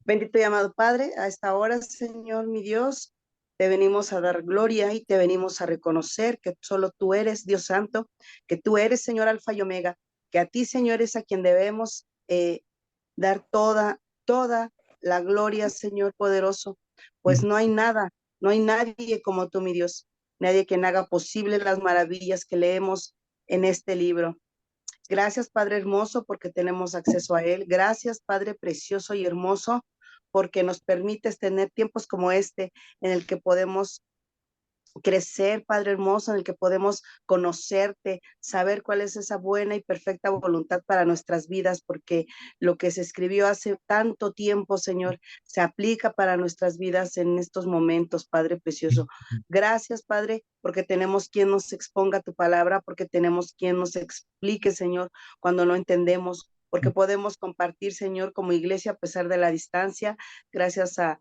Bendito y amado Padre, a esta hora, Señor mi Dios, te venimos a dar gloria y te venimos a reconocer que solo tú eres Dios Santo, que tú eres, Señor, Alfa y Omega, que a ti, Señor, es a quien debemos dar toda la gloria, Señor poderoso, pues no hay nada, no hay nadie como tú, mi Dios, nadie quien haga posible las maravillas que leemos en este libro. Gracias, Padre hermoso, porque tenemos acceso a Él. Gracias, Padre precioso y hermoso, porque nos permites tener tiempos como este en el que podemos crecer, Padre hermoso, en el que podemos conocerte, saber cuál es esa buena y perfecta voluntad para nuestras vidas, porque lo que se escribió hace tanto tiempo, Señor, se aplica para nuestras vidas en estos momentos, Padre precioso. Gracias, Padre, porque tenemos quien nos exponga tu palabra, porque tenemos quien nos explique, Señor, cuando no entendemos, porque podemos compartir, Señor, como iglesia a pesar de la distancia, gracias a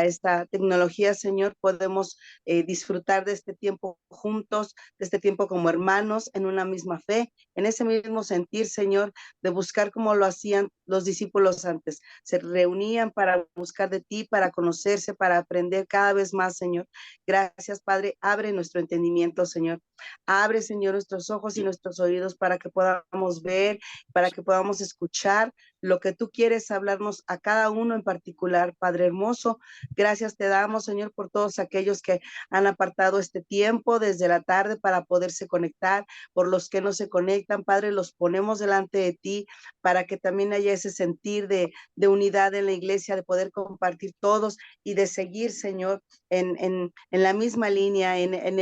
esta tecnología, Señor, podemos disfrutar de este tiempo juntos, de este tiempo como hermanos, en una misma fe, en ese mismo sentir, Señor, de buscar como lo hacían los discípulos antes. Se reunían para buscar de ti, para conocerse, para aprender cada vez más, Señor. Gracias, Padre. Abre nuestro entendimiento, Señor. Abre, Señor, nuestros ojos y nuestros oídos para que podamos ver, para que podamos escuchar lo que tú quieres hablarnos a cada uno en particular, Padre hermoso. Gracias te damos, Señor, por todos aquellos que han apartado este tiempo desde la tarde para poderse conectar, por los que no se conectan, Padre, los ponemos delante de ti para que también haya ese sentir de unidad en la iglesia, de poder compartir todos y de seguir, Señor, en la misma línea,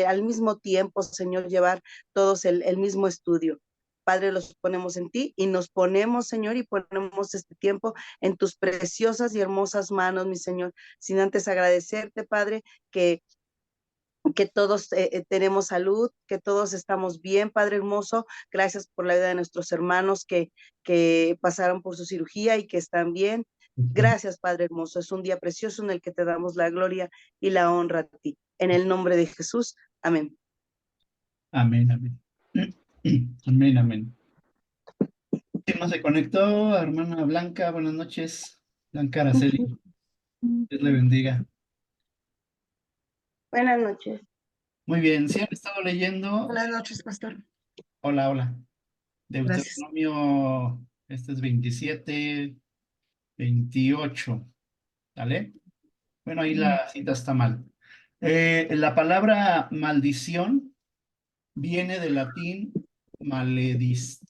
al mismo tiempo, Señor, llevar todos el mismo estudio. Padre, los ponemos en ti y nos ponemos, Señor, y ponemos este tiempo en tus preciosas y hermosas manos, mi Señor, sin antes agradecerte, Padre, que todos tenemos salud, que todos estamos bien, Padre hermoso. Gracias por la vida de nuestros hermanos que pasaron por su cirugía y que están bien. Gracias, Padre hermoso. Es un día precioso en el que te damos la gloria y la honra a ti. En el nombre de Jesús. Amén. Amén, amén. Amén, amén. ¿Quién más se conectó? Hermana Blanca, buenas noches. Blanca Araceli, Dios le bendiga. Buenas noches. Muy bien, si han estado leyendo, Buenas noches, pastor. hola, hola. Gracias. Deuteronomio, este es 27, 28, ¿vale? Bueno, ahí la cita está mal. La palabra maldición viene del latín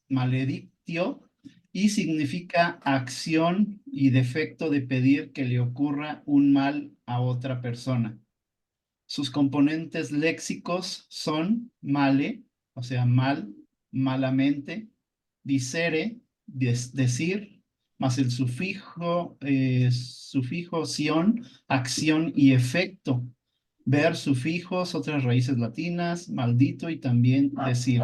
maledictio y significa acción y defecto de pedir que le ocurra un mal a otra persona. Sus componentes léxicos son male, o sea, mal, malamente, dicere, decir, más el sufijo sion, acción y efecto. Ver sufijos, otras raíces latinas, maldito y también decir.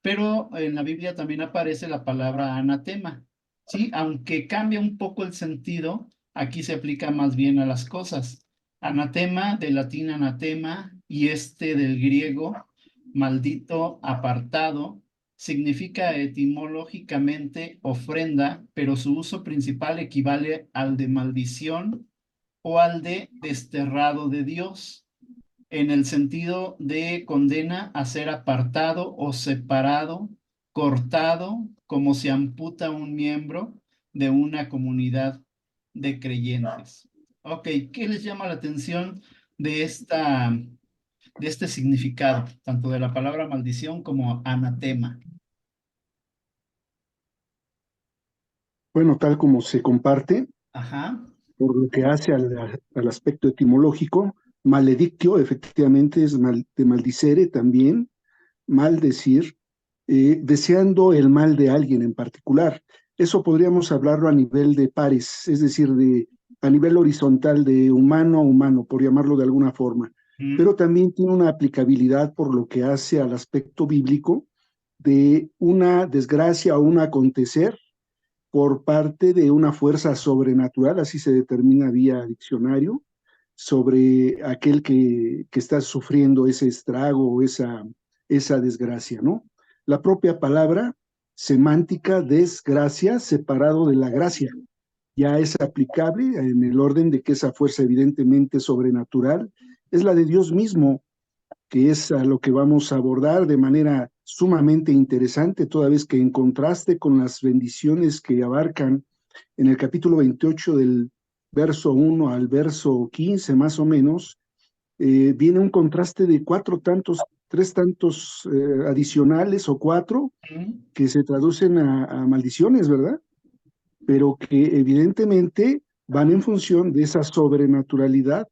Pero en la Biblia también aparece la palabra anatema, ¿sí? Aunque cambia un poco el sentido, aquí se aplica más bien a las cosas. Anatema, del latín anatema, y este del griego, maldito, apartado, significa etimológicamente ofrenda, pero su uso principal equivale al de maldición o al de desterrado de Dios, en el sentido de condena a ser apartado o separado, cortado, como se amputa un miembro de una comunidad de creyentes. Ok, ¿qué les llama la atención de este significado, tanto de la palabra maldición como anatema? Bueno, tal como se comparte, Ajá. por lo que hace al aspecto etimológico, maledictio efectivamente es de maldicere también, maldecir, deseando el mal de alguien en particular. Eso podríamos hablarlo a nivel de pares, es decir, a nivel horizontal de humano a humano, por llamarlo de alguna forma. Pero también tiene una aplicabilidad por lo que hace al aspecto bíblico de una desgracia o un acontecer por parte de una fuerza sobrenatural, así se determina vía diccionario, sobre aquel que está sufriendo ese estrago o esa desgracia, ¿no? La propia palabra semántica, desgracia, separado de la gracia. ya es aplicable en el orden de que esa fuerza evidentemente sobrenatural es la de Dios mismo, que es a lo que vamos a abordar de manera sumamente interesante, toda vez que en contraste con las bendiciones que abarcan en el capítulo 28 del verso 1 al verso 15 más o menos, viene un contraste de tres tantos adicionales o cuatro que se traducen a maldiciones, ¿verdad? Pero que evidentemente van en función de esa sobrenaturalidad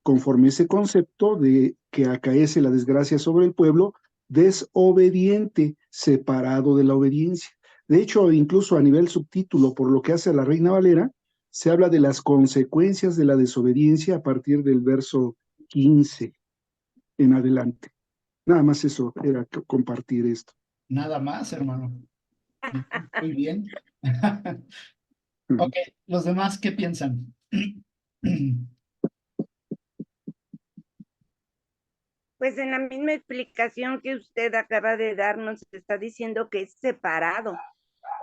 conforme ese concepto de que acaece la desgracia sobre el pueblo desobediente, separado de la obediencia. De hecho, incluso a nivel subtítulo, por lo que hace a la Reina Valera, se habla de las consecuencias de la desobediencia a partir del verso 15 en adelante. Nada más eso, era compartir esto. Nada más, hermano. Muy bien. Ok, los demás, ¿qué piensan? Pues en la misma explicación que usted acaba de darnos, está diciendo que es separado.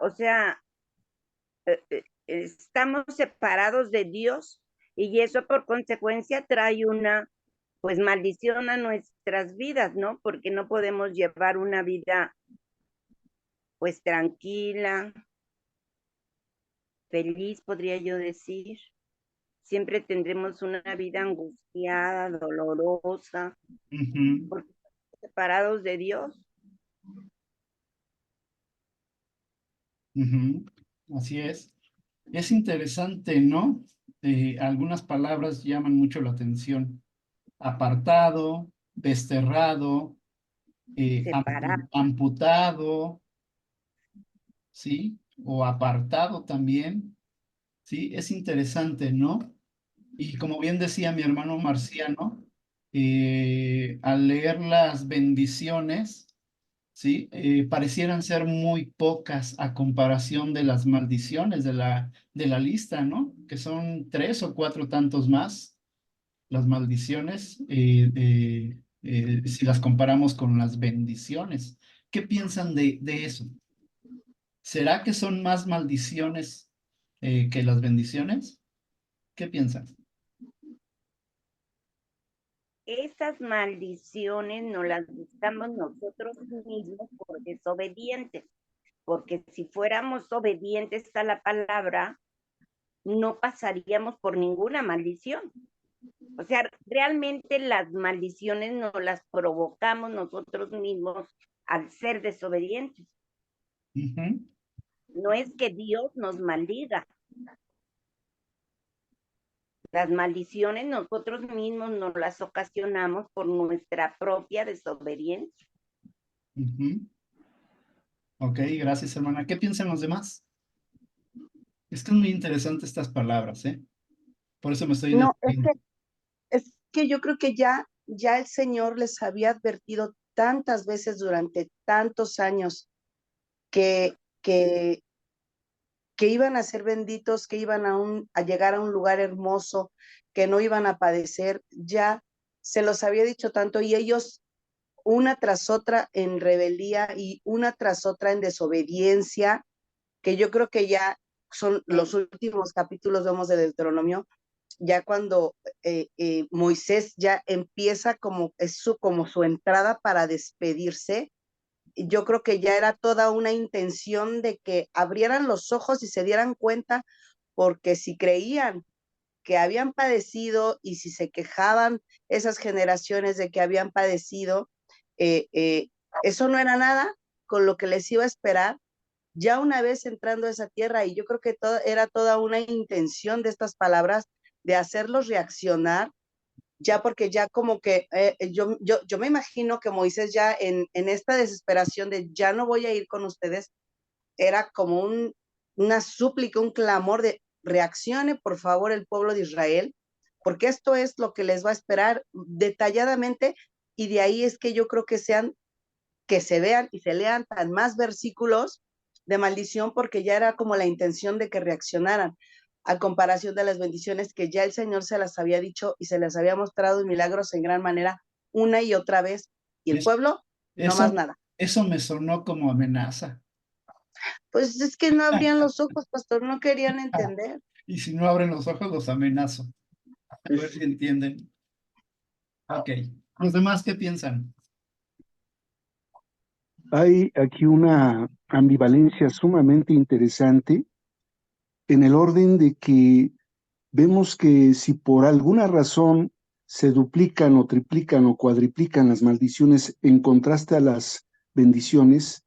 O sea, estamos separados de Dios y eso por consecuencia trae una, pues, maldición a nuestras vidas, ¿no? Porque no podemos llevar una vida, pues, tranquila, feliz, podría yo decir. Siempre tendremos una vida angustiada, dolorosa, porque estamos separados de Dios. Así es. Es interesante, ¿no? Algunas palabras llaman mucho la atención. Apartado, desterrado, Separado. amputado, ¿sí? O apartado también, ¿sí? Es interesante, ¿no? Y como bien decía mi hermano Marciano, al leer las bendiciones, ¿sí? Parecieran ser muy pocas a comparación de las maldiciones de la lista, ¿no? Que son 3 o 4 tantos más las maldiciones, si las comparamos con las bendiciones. ¿Qué piensan de eso? ¿Será que son más maldiciones que las bendiciones? ¿Qué piensan? Esas maldiciones no las buscamos nosotros mismos por desobedientes, porque si fuéramos obedientes a la palabra, no pasaríamos por ninguna maldición. O sea, realmente las maldiciones no las provocamos nosotros mismos al ser desobedientes. No es que Dios nos maldiga. Las maldiciones nosotros mismos nos las ocasionamos por nuestra propia desobediencia. Ok, gracias, hermana. ¿Qué piensan los demás? Es que es muy interesante estas palabras, ¿eh? Por eso me estoy No, deteniendo. es que yo creo que ya el Señor les había advertido tantas veces durante tantos años que, que, que iban a ser benditos, que iban a llegar a un lugar hermoso, que no iban a padecer, ya se los había dicho tanto y ellos una tras otra en rebeldía y una tras otra en desobediencia, que yo creo que ya son los últimos capítulos, vemos de Deuteronomio, ya cuando Moisés ya empieza como su entrada para despedirse, yo creo que ya era toda una intención de que abrieran los ojos y se dieran cuenta, porque si creían que habían padecido y si se quejaban esas generaciones de que habían padecido, eh, eh, eso no era nada con lo que les iba a esperar ya una vez entrando a esa tierra. Y yo creo que era toda una intención de estas palabras de hacerlos reaccionar, ya porque ya como que yo me imagino que Moisés ya en esta desesperación de ya no voy a ir con ustedes, era como una súplica, un clamor de reaccione por favor el pueblo de Israel, porque esto es lo que les va a esperar detalladamente. Y de ahí es que yo creo que se vean y se lean tan más versículos de maldición, porque ya era como la intención de que reaccionaran, a comparación de las bendiciones que ya el Señor se las había dicho y se les había mostrado en milagros en gran manera una y otra vez, y el pueblo no más nada. Eso me sonó como amenaza. Pues es que no abrían los ojos, pastor, no querían entender. Y si no abren los ojos, los amenazo. A ver si entienden. Ok. ¿Los demás qué piensan? Hay aquí una ambivalencia sumamente interesante en el orden de que vemos que si por alguna razón se duplican o triplican o cuadriplican las maldiciones en contraste a las bendiciones,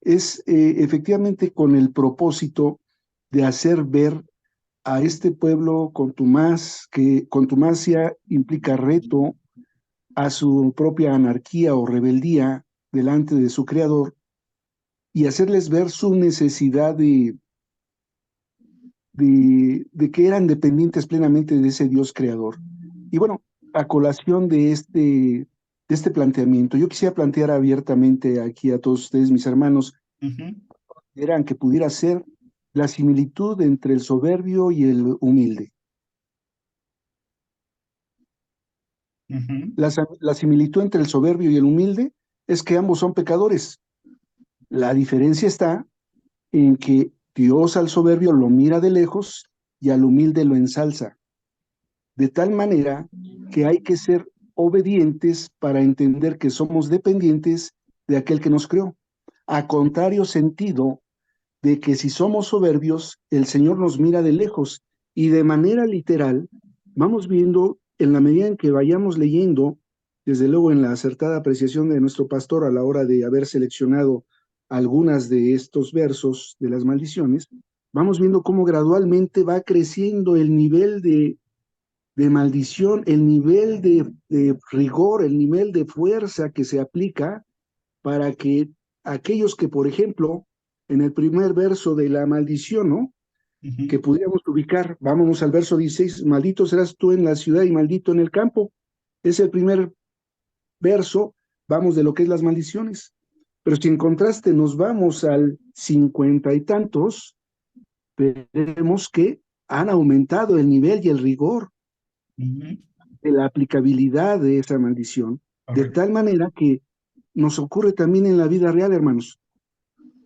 es efectivamente con el propósito de hacer ver a este pueblo contumaz, que contumacia implica reto a su propia anarquía o rebeldía delante de su creador, y hacerles ver su necesidad de que eran dependientes plenamente de ese Dios creador. Y bueno, a colación de este planteamiento, yo quisiera plantear abiertamente aquí a todos ustedes, mis hermanos, eran que pudiera ser la similitud entre el soberbio y el humilde. La similitud entre el soberbio y el humilde es que ambos son pecadores. La diferencia está en que Dios al soberbio lo mira de lejos y al humilde lo ensalza. De tal manera que hay que ser obedientes para entender que somos dependientes de aquel que nos creó. A contrario sentido de que si somos soberbios, el Señor nos mira de lejos y de manera literal vamos viendo en la medida en que vayamos leyendo, desde luego en la acertada apreciación de nuestro pastor a la hora de haber seleccionado algunas de estos versos de las maldiciones, vamos viendo cómo gradualmente va creciendo el nivel de maldición, el nivel de rigor, el nivel de fuerza que se aplica para que aquellos que, por ejemplo, en el primer verso de la maldición, ¿no? Que pudiéramos ubicar, vámonos al verso 16, maldito serás tú en la ciudad y maldito en el campo. Es el primer verso, vamos de lo que es las maldiciones. Pero si en contraste nos vamos al 50 y tantos, veremos que han aumentado el nivel y el rigor de la aplicabilidad de esa maldición, de tal manera que nos ocurre también en la vida real, hermanos.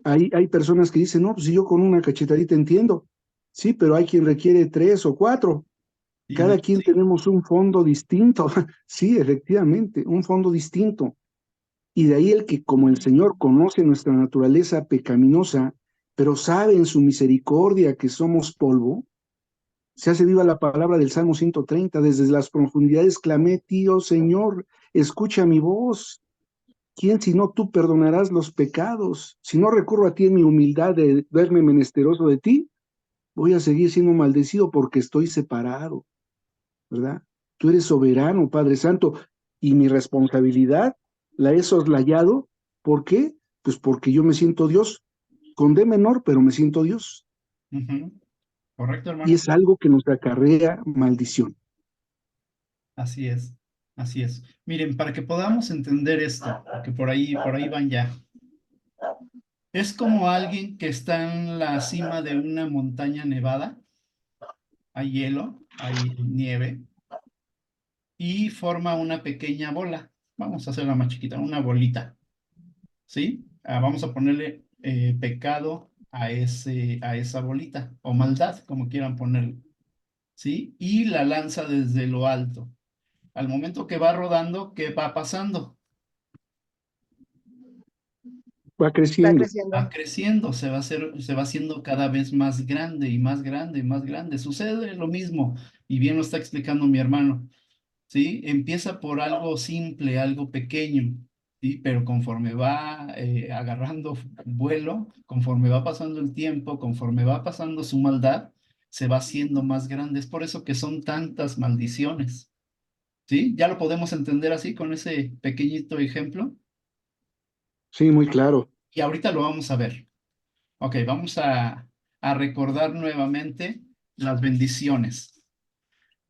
Hay personas que dicen, no, pues si yo con una cachetadita entiendo. Sí, pero hay quien requiere 3 o 4. Cada quien tenemos un fondo distinto. Sí, efectivamente, un fondo distinto. Y de ahí el que como el Señor conoce nuestra naturaleza pecaminosa, pero sabe en su misericordia que somos polvo, se hace viva la palabra del Salmo 130. Desde las profundidades clamé, tío Señor, escucha mi voz. ¿Quién sino tú perdonarás los pecados? Si no recurro a ti en mi humildad de verme menesteroso de ti, voy a seguir siendo maldecido porque estoy separado, ¿verdad? Tú eres soberano, Padre Santo, y mi responsabilidad la he soslayado. ¿Por qué? Pues porque yo me siento Dios, con D menor, pero me siento Dios. Correcto, hermano. Y es algo que nos acarrea maldición. Así es, así es. Miren, para que podamos entender esto, porque por ahí van ya. Es como alguien que está en la cima de una montaña nevada, hay hielo, hay nieve, y forma una pequeña bola. Vamos a hacerla más chiquita, una bolita, ¿sí? Vamos a ponerle pecado a esa bolita, o maldad, como quieran ponerle, ¿sí? Y la lanza desde lo alto. Al momento que va rodando, ¿qué va pasando? Va creciendo. Va creciendo, se va haciendo cada vez más grande y más grande y más grande. Sucede lo mismo, y bien lo está explicando mi hermano, ¿sí? Empieza por algo simple, algo pequeño, ¿sí? Pero conforme va agarrando vuelo, conforme va pasando el tiempo, conforme va pasando su maldad, se va haciendo más grande. Es por eso que son tantas maldiciones, ¿sí? ¿Ya lo podemos entender así con ese pequeñito ejemplo? Sí, muy claro. Y ahorita lo vamos a ver. Ok, vamos a recordar nuevamente las bendiciones.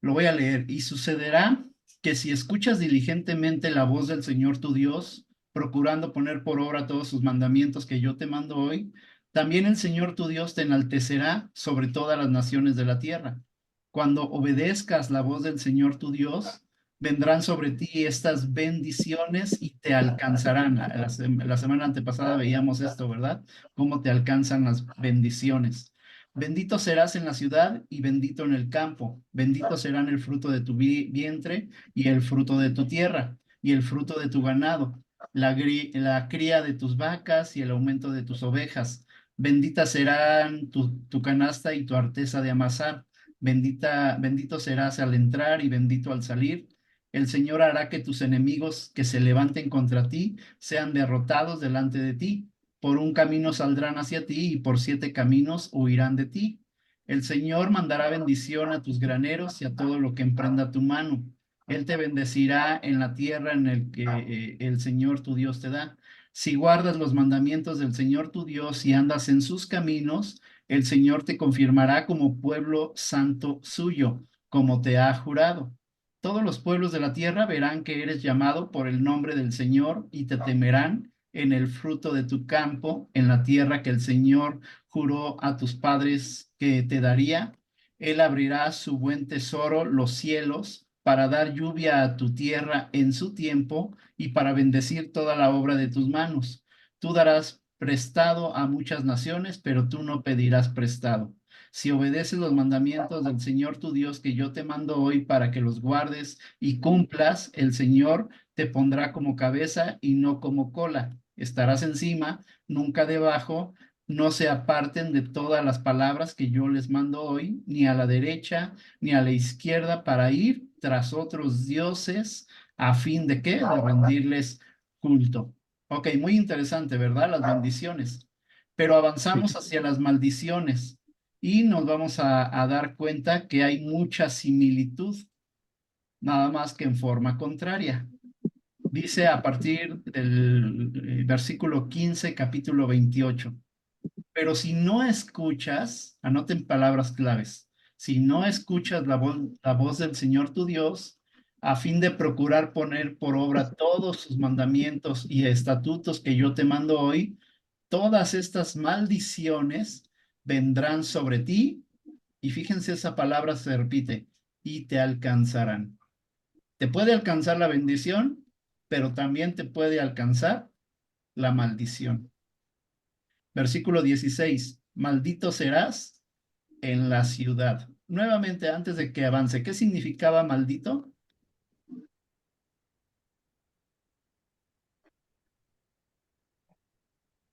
Lo voy a leer. Y sucederá que si escuchas diligentemente la voz del Señor tu Dios, procurando poner por obra todos sus mandamientos que yo te mando hoy, también el Señor tu Dios te enaltecerá sobre todas las naciones de la tierra. Cuando obedezcas la voz del Señor tu Dios, vendrán sobre ti estas bendiciones y te alcanzarán. La semana antepasada veíamos esto, ¿verdad? Cómo te alcanzan las bendiciones. Bendito serás en la ciudad y bendito en el campo. Bendito serán el fruto de tu vientre y el fruto de tu tierra y el fruto de tu ganado, la cría de tus vacas y el aumento de tus ovejas. Bendita serán tu canasta y tu arteza de amasar. Bendito serás al entrar y bendito al salir. El Señor hará que tus enemigos que se levanten contra ti sean derrotados delante de ti. Por un camino saldrán hacia ti y por 7 caminos huirán de ti. El Señor mandará bendición a tus graneros y a todo lo que emprenda tu mano. Él te bendecirá en la tierra en el que el Señor tu Dios te da. Si guardas los mandamientos del Señor tu Dios y andas en sus caminos, el Señor te confirmará como pueblo santo suyo, como te ha jurado. Todos los pueblos de la tierra verán que eres llamado por el nombre del Señor y te temerán en el fruto de tu campo, en la tierra que el Señor juró a tus padres que te daría. Él abrirá su buen tesoro, los cielos, para dar lluvia a tu tierra en su tiempo y para bendecir toda la obra de tus manos. Tú darás prestado a muchas naciones, pero tú no pedirás prestado. Si obedeces los mandamientos del Señor tu Dios que yo te mando hoy para que los guardes y cumplas, el Señor te pondrá como cabeza y no como cola. Estarás encima, nunca debajo. No se aparten de todas las palabras que yo les mando hoy, ni a la derecha, ni a la izquierda, para ir tras otros dioses, a fin de ¿qué? De rendirles culto. Ok, muy interesante, ¿verdad? Las bendiciones. Pero avanzamos hacia las maldiciones y nos vamos a dar cuenta que hay mucha similitud, nada más que en forma contraria. Dice a partir del versículo 15, capítulo 28. Pero si no escuchas, anoten palabras claves, si no escuchas la voz del Señor tu Dios, a fin de procurar poner por obra todos sus mandamientos y estatutos que yo te mando hoy, todas estas maldiciones vendrán sobre ti, y fíjense, esa palabra se repite, y te alcanzarán. Te puede alcanzar la bendición, pero también te puede alcanzar la maldición. Versículo 16, maldito serás en la ciudad. Nuevamente, antes de que avance, ¿qué significaba maldito?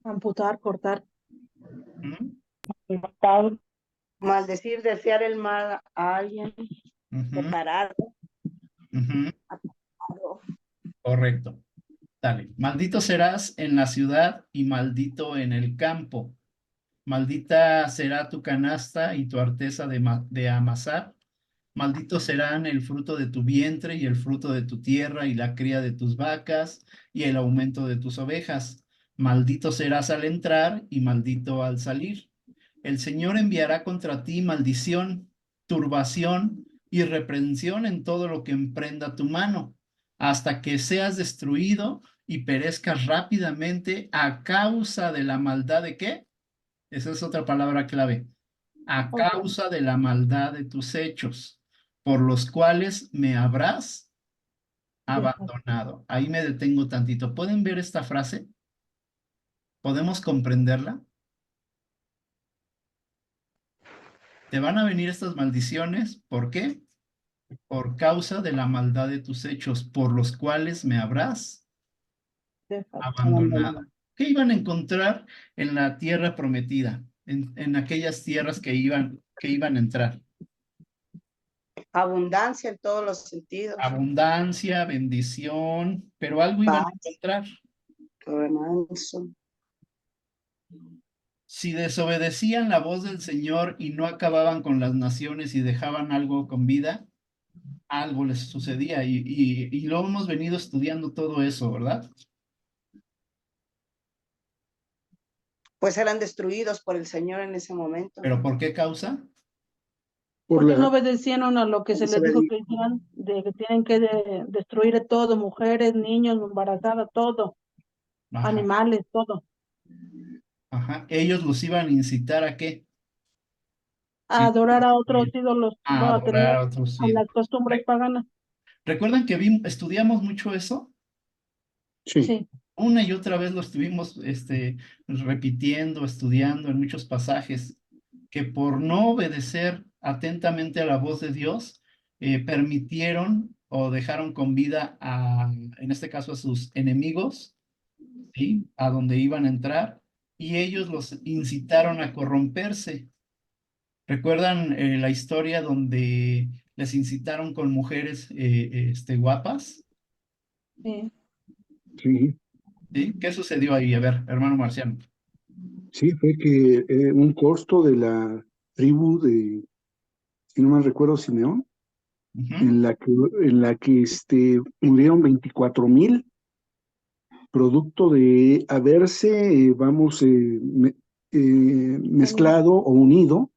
Amputar, cortar. ¿Mm? Matar. Maldecir, desear el mal a alguien. Separado. Correcto. Dale. Maldito serás en la ciudad y maldito en el campo. Maldita será tu canasta y tu arteza de amasar. Maldito serán el fruto de tu vientre y el fruto de tu tierra y la cría de tus vacas y el aumento de tus ovejas. Maldito serás al entrar y maldito al salir. El Señor enviará contra ti maldición, turbación y reprensión en todo lo que emprenda tu mano, hasta que seas destruido y perezcas rápidamente a causa de la maldad de ¿qué? Esa es otra palabra clave. A causa de la maldad de tus hechos, por los cuales me habrás abandonado. Ahí me detengo tantito. ¿Pueden ver esta frase? ¿Podemos comprenderla? Te van a venir estas maldiciones. ¿Por qué? Por causa de la maldad de tus hechos, por los cuales me habrás abandonado. ¿Qué iban a encontrar en la tierra prometida? En aquellas tierras que iban a entrar. Abundancia en todos los sentidos. Abundancia, bendición, pero algo iban a encontrar. Remanso. Si desobedecían la voz del Señor y no acababan con las naciones y dejaban algo con vida, algo les sucedía. Y lo hemos venido estudiando todo eso, ¿verdad? Pues eran destruidos por el Señor en ese momento. ¿Pero por qué causa? Porque no obedecieron a lo que se les dijo que hicieran, de que tienen que destruir todo, mujeres, niños, embarazadas, todo, Ajá. animales, todo. Ajá. Ellos los iban a incitar ¿a qué? A adorar a otros ídolos, A a tener adorar a otros a las ídolos. costumbres paganas. ¿Recuerdan que estudiamos mucho eso? Sí. Una y otra vez lo estuvimos repitiendo, estudiando en muchos pasajes. que por no obedecer atentamente a la voz de Dios, permitieron o dejaron con vida en este caso, a sus enemigos, ¿sí? A donde iban a entrar, y ellos los incitaron a corromperse. ¿Recuerdan la historia donde les incitaron con mujeres guapas? Sí. Sí, ¿Sí? ¿Qué sucedió ahí? A ver, hermano Marciano. sí, fue que un costo de la tribu de, si no mal recuerdo, Simeón, Ujú, en la que murieron 24,000 producto de haberse, mezclado o unido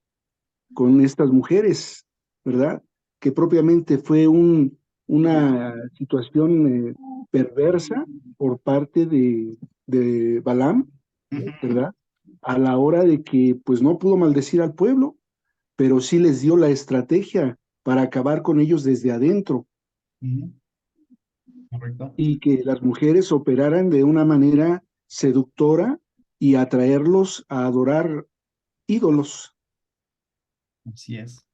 con estas mujeres, ¿verdad? Que propiamente fue una situación perversa por parte de Balaam, ujú, ¿verdad? A la hora de que pues no pudo maldecir al pueblo, pero sí les dio la estrategia para acabar con ellos desde adentro ujú. Correcto. y que las mujeres operaran de una manera seductora y atraerlos a adorar ídolos. Así es.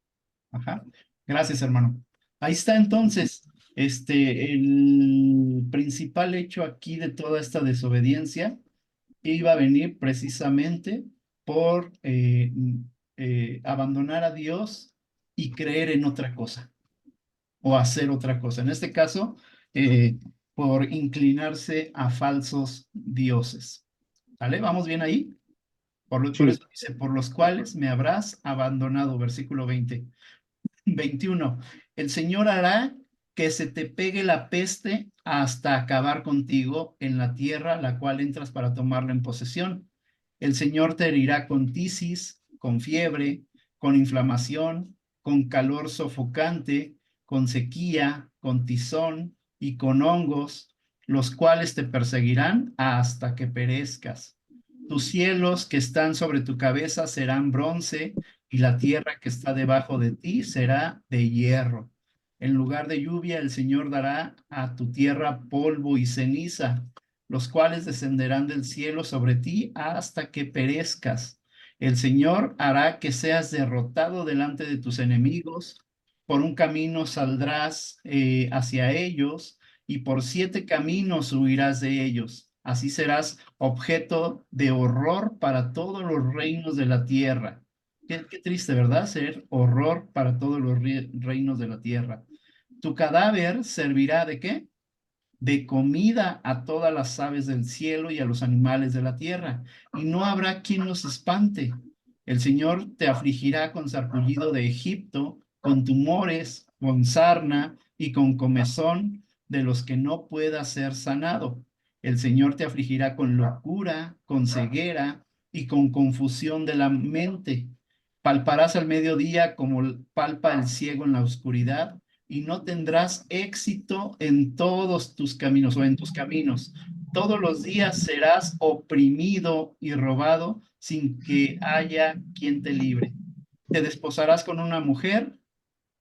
Ajá. Gracias, hermano. Ahí está entonces, el principal hecho aquí de toda esta desobediencia iba a venir precisamente por abandonar a Dios y creer en otra cosa o hacer otra cosa. En este caso, eh, por inclinarse a falsos dioses. ¿Vale? ¿Vamos bien ahí? Por Sí, eso dice, por los cuales me habrás abandonado, versículo 20. 21. El Señor hará que se te pegue la peste hasta acabar contigo en la tierra, la cual entras para tomarla en posesión. El Señor te herirá con tisis, con fiebre, con inflamación, con calor sofocante, con sequía, con tizón y con hongos, los cuales te perseguirán hasta que perezcas. Tus cielos que están sobre tu cabeza serán bronce y la tierra que está debajo de ti será de hierro. En lugar de lluvia, el Señor dará a tu tierra polvo y ceniza, los cuales descenderán del cielo sobre ti hasta que perezcas. El Señor hará que seas derrotado delante de tus enemigos. Por un camino saldrás hacia ellos y por 7 caminos huirás de ellos. Así serás objeto de horror para todos los reinos de la tierra. Qué triste, ¿verdad? Ser horror para todos los reinos de la tierra. Tu cadáver servirá ¿de qué? De comida a todas las aves del cielo y a los animales de la tierra, y no habrá quien los espante. El Señor te afligirá con sarpullido de Egipto, con tumores, con sarna y con comezón de los que no pueda ser sanado. El Señor te afligirá con locura, con ceguera y con confusión de la mente. Palparás al mediodía como palpa el ciego en la oscuridad y no tendrás éxito en todos tus caminos o en tus caminos. Todos los días serás oprimido y robado sin que haya quien te libre. Te desposarás con una mujer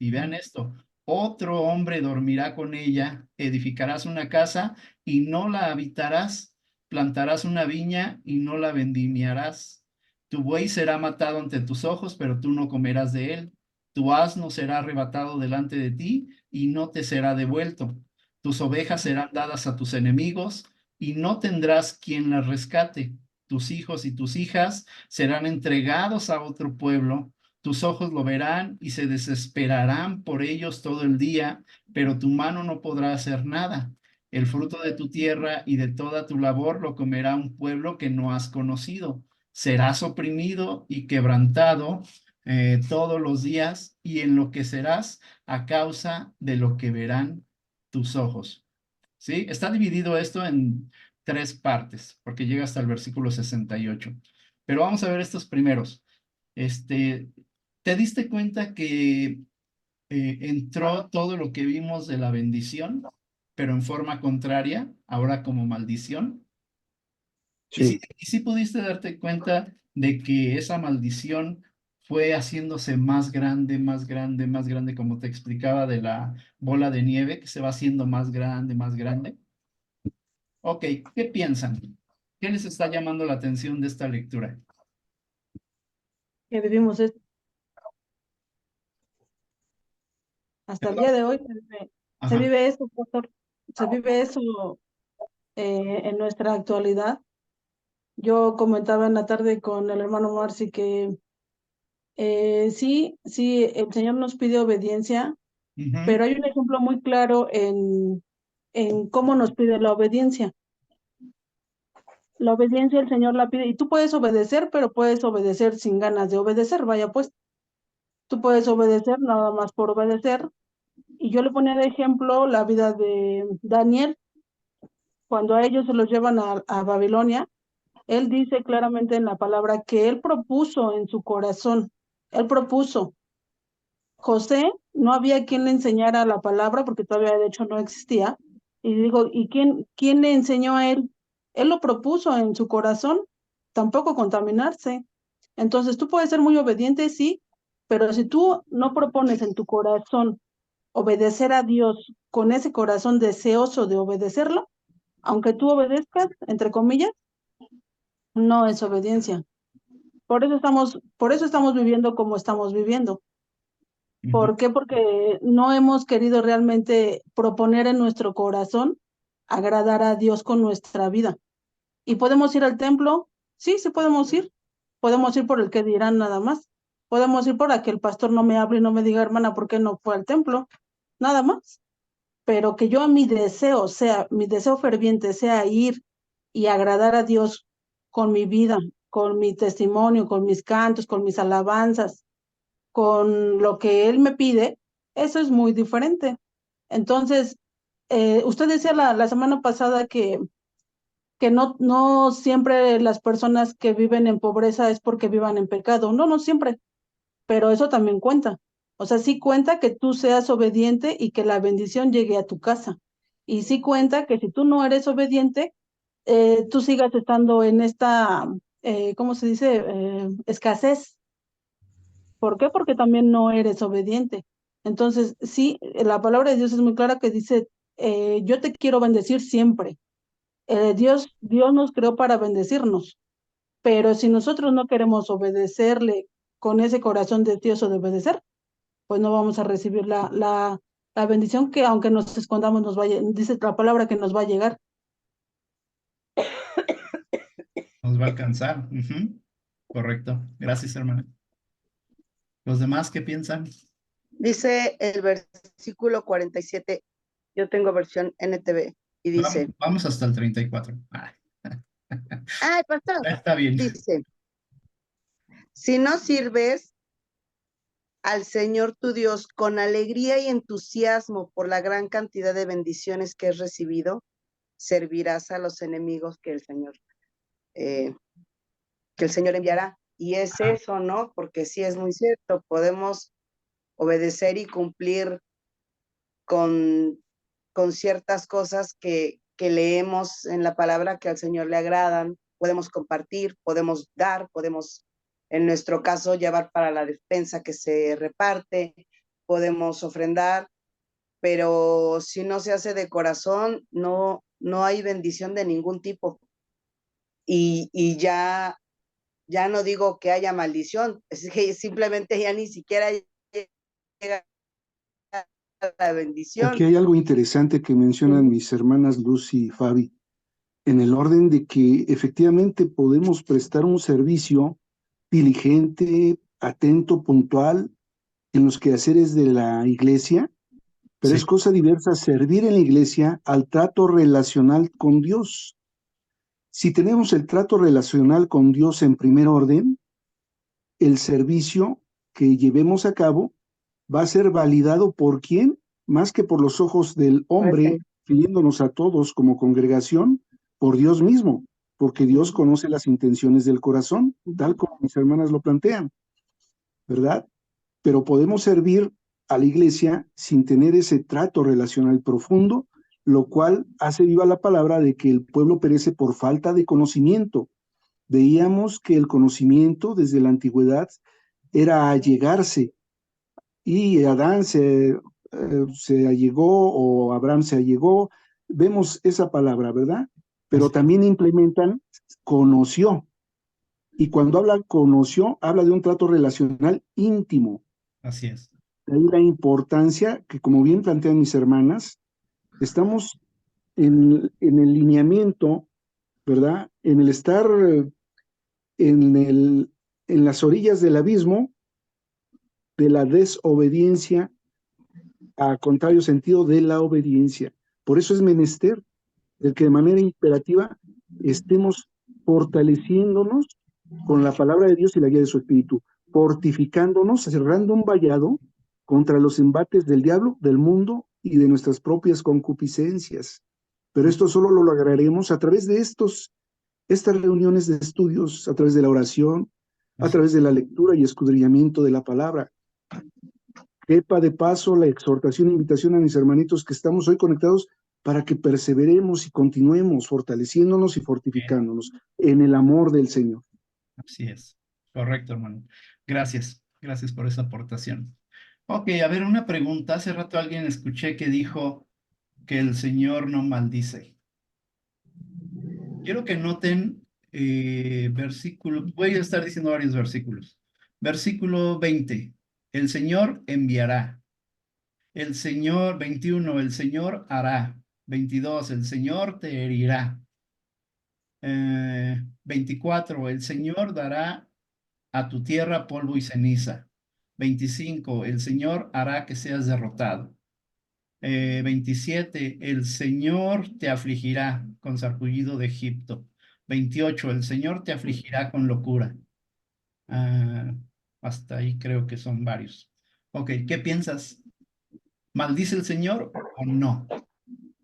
y vean esto, otro hombre dormirá con ella, edificarás una casa y no la habitarás, plantarás una viña y no la vendimiarás. Tu buey será matado ante tus ojos, pero tú no comerás de él. Tu asno será arrebatado delante de ti y no te será devuelto. Tus ovejas serán dadas a tus enemigos y no tendrás quien las rescate. Tus hijos y tus hijas serán entregados a otro pueblo. Tus ojos lo verán y se desesperarán por ellos todo el día, pero tu mano no podrá hacer nada. El fruto de tu tierra y de toda tu labor lo comerá un pueblo que no has conocido. Serás oprimido y quebrantado todos los días y enloquecerás a causa de lo que verán tus ojos. ¿Sí? Está dividido esto en 3 partes, porque llega hasta el versículo 68. Pero vamos a ver estos primeros. Este, ¿Te diste cuenta que entró todo lo que vimos de la bendición, pero en forma contraria, ahora como maldición? sí. Y sí pudiste darte cuenta de que esa maldición fue haciéndose más grande, más grande, más grande, como te explicaba de la bola de nieve, que se va haciendo más grande, más grande. Ok, ¿qué piensan? ¿Qué les está llamando la atención de esta lectura? que vivimos esto. Hasta el día de hoy se Ajá. vive eso, pastor. Se vive eso en nuestra actualidad. Yo comentaba en la tarde con el hermano Marci que sí, el Señor nos pide obediencia, Ujú. pero hay un ejemplo muy claro en cómo nos pide la obediencia. La obediencia el Señor la pide, y tú puedes obedecer, pero puedes obedecer sin ganas de obedecer, vaya pues. Tú puedes obedecer nada más por obedecer. Y yo le ponía de ejemplo la vida de Daniel. Cuando a ellos se los llevan a Babilonia, él dice claramente en la palabra que él propuso en su corazón, él propuso. José, no había quien le enseñara la palabra porque todavía de hecho no existía. Y digo, ¿y quién le enseñó a él? Él lo propuso en su corazón, tampoco contaminarse. Entonces tú puedes ser muy obediente, sí, pero si tú no propones en tu corazón obedecer a Dios con ese corazón deseoso de obedecerlo, aunque tú obedezcas, entre comillas, no es obediencia. Por eso estamos viviendo como estamos viviendo. Ujú. ¿Por qué? Porque no hemos querido realmente proponer en nuestro corazón agradar a Dios con nuestra vida. ¿Y podemos ir al templo? Sí podemos ir. Podemos ir por el que dirán nada más. Podemos ir por a que el pastor no me hable y no me diga, hermana, ¿por qué no fue al templo? Nada más. Pero que yo mi deseo ferviente sea ir y agradar a Dios con mi vida, con mi testimonio, con mis cantos, con mis alabanzas, con lo que Él me pide, eso es muy diferente. Entonces, usted decía la semana pasada que no siempre las personas que viven en pobreza es porque vivan en pecado. No siempre, pero eso también cuenta. O sea, sí cuenta que tú seas obediente y que la bendición llegue a tu casa. Y sí cuenta que si tú no eres obediente, tú sigas estando en esta, ¿cómo se dice? Escasez. ¿Por qué? Porque también no eres obediente. Entonces, sí, la palabra de Dios es muy clara que dice, yo te quiero bendecir siempre. Dios nos creó para bendecirnos, pero si nosotros no queremos obedecerle con ese corazón deseoso de obedecer, pues no vamos a recibir la bendición que aunque nos escondamos dice la palabra que nos va a llegar. Nos va a alcanzar. Ujú. Correcto. Gracias, hermana. ¿Los demás qué piensan? Dice el versículo 47, yo tengo versión NTV, y dice, Vamos hasta el 34. ay, pastor, Está bien. dice, si no sirves al Señor tu Dios con alegría y entusiasmo por la gran cantidad de bendiciones que has recibido, servirás a los enemigos que el Señor enviará. Y es eso, ¿no? Porque sí es muy cierto, podemos obedecer y cumplir con ciertas cosas que leemos en la palabra que al Señor le agradan, podemos compartir, podemos dar, podemos, en nuestro caso, llevar para la despensa que se reparte, podemos ofrendar, pero si no se hace de corazón, no hay bendición de ningún tipo. Y ya no digo que haya maldición, es que simplemente ya ni siquiera llega la bendición. Aquí hay algo interesante que mencionan mis hermanas Lucy y Fabi, en el orden de que efectivamente podemos prestar un servicio diligente, atento, puntual en los quehaceres de la iglesia, pero Sí. es cosa diversa servir en la iglesia al trato relacional con Dios. Si tenemos el trato relacional con Dios en primer orden, el servicio que llevemos a cabo va a ser validado por quién, más que por los ojos del hombre, pidiéndonos a todos como congregación, por Dios mismo, porque Dios conoce las intenciones del corazón, tal como mis hermanas lo plantean, ¿verdad? Pero podemos servir a la iglesia sin tener ese trato relacional profundo, lo cual hace viva la palabra de que el pueblo perece por falta de conocimiento. Veíamos que el conocimiento desde la antigüedad era allegarse, y Adán se allegó o Abraham se allegó, vemos esa palabra, ¿verdad? Pero también implementan conoció. Y cuando habla conoció, habla de un trato relacional íntimo. Así es. De ahí la importancia que, como bien plantean mis hermanas, estamos en el lineamiento, ¿verdad? En el estar en las orillas del abismo de la desobediencia, a contrario sentido de la obediencia. Por eso es menester el que de manera imperativa estemos fortaleciéndonos con la palabra de Dios y la guía de su Espíritu, fortificándonos, cerrando un vallado contra los embates del diablo, del mundo y de nuestras propias concupiscencias. Pero esto solo lo lograremos a través de estas reuniones de estudios, a través de la oración, a través de la lectura y escudriñamiento de la palabra. Quepa de paso la exhortación e invitación a mis hermanitos que estamos hoy conectados para que perseveremos y continuemos fortaleciéndonos y fortificándonos en el amor del Señor. Así es. Correcto, hermano. Gracias. Gracias por esa aportación. Ok, a ver, una pregunta. Hace rato alguien escuché que dijo que el Señor no maldice. Quiero que noten versículo, voy a estar diciendo varios versículos. Versículo 20, el Señor enviará. El Señor, 21, el Señor hará. 22, el Señor te herirá. 24, el Señor dará a tu tierra polvo y ceniza. 25, el Señor hará que seas derrotado. 27, el Señor te afligirá con sarpullido de Egipto. 28, el Señor te afligirá con locura. Hasta ahí creo que son varios. Ok, ¿qué piensas? ¿Maldice el Señor o no?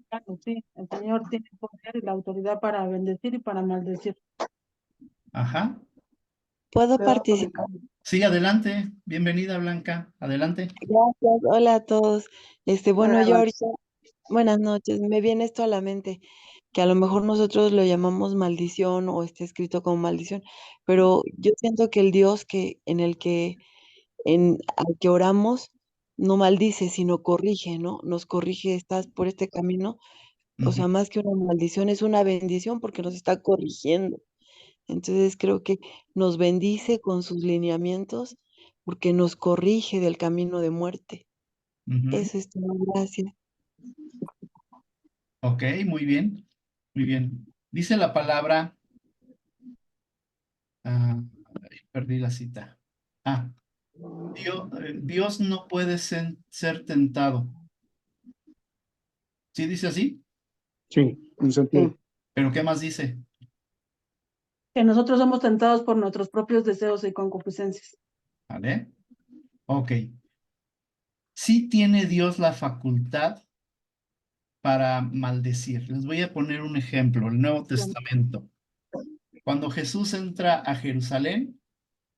Claro, sí, el Señor tiene el poder y la autoridad para bendecir y para maldecir. Ajá. ¿Puedo Pero, participar? Sí, adelante. Bienvenida, Blanca. Adelante. Gracias. Hola a todos. Bueno, Buenas yo noches. ahorita, buenas noches, me viene esto a la mente, que a lo mejor nosotros lo llamamos maldición o está escrito como maldición, pero yo siento que el Dios al que oramos no maldice, sino corrige, ¿no? Nos corrige, estás por este camino, o sea, más que una maldición, es una bendición porque nos está corrigiendo. Entonces creo que nos bendice con sus lineamientos porque nos corrige del camino de muerte. Ujú. Eso es todo, gracias. Ok, muy bien. Muy bien. Dice la palabra. Ay, perdí la cita. Dios no puede ser tentado. ¿Sí dice así? Sí, en Santiago. Sí. ¿Pero qué más dice? que nosotros somos tentados por nuestros propios deseos y concupiscencias. ¿Vale? Ok. Sí tiene Dios la facultad para maldecir. Les voy a poner un ejemplo, el Nuevo Testamento. Cuando Jesús entra a Jerusalén,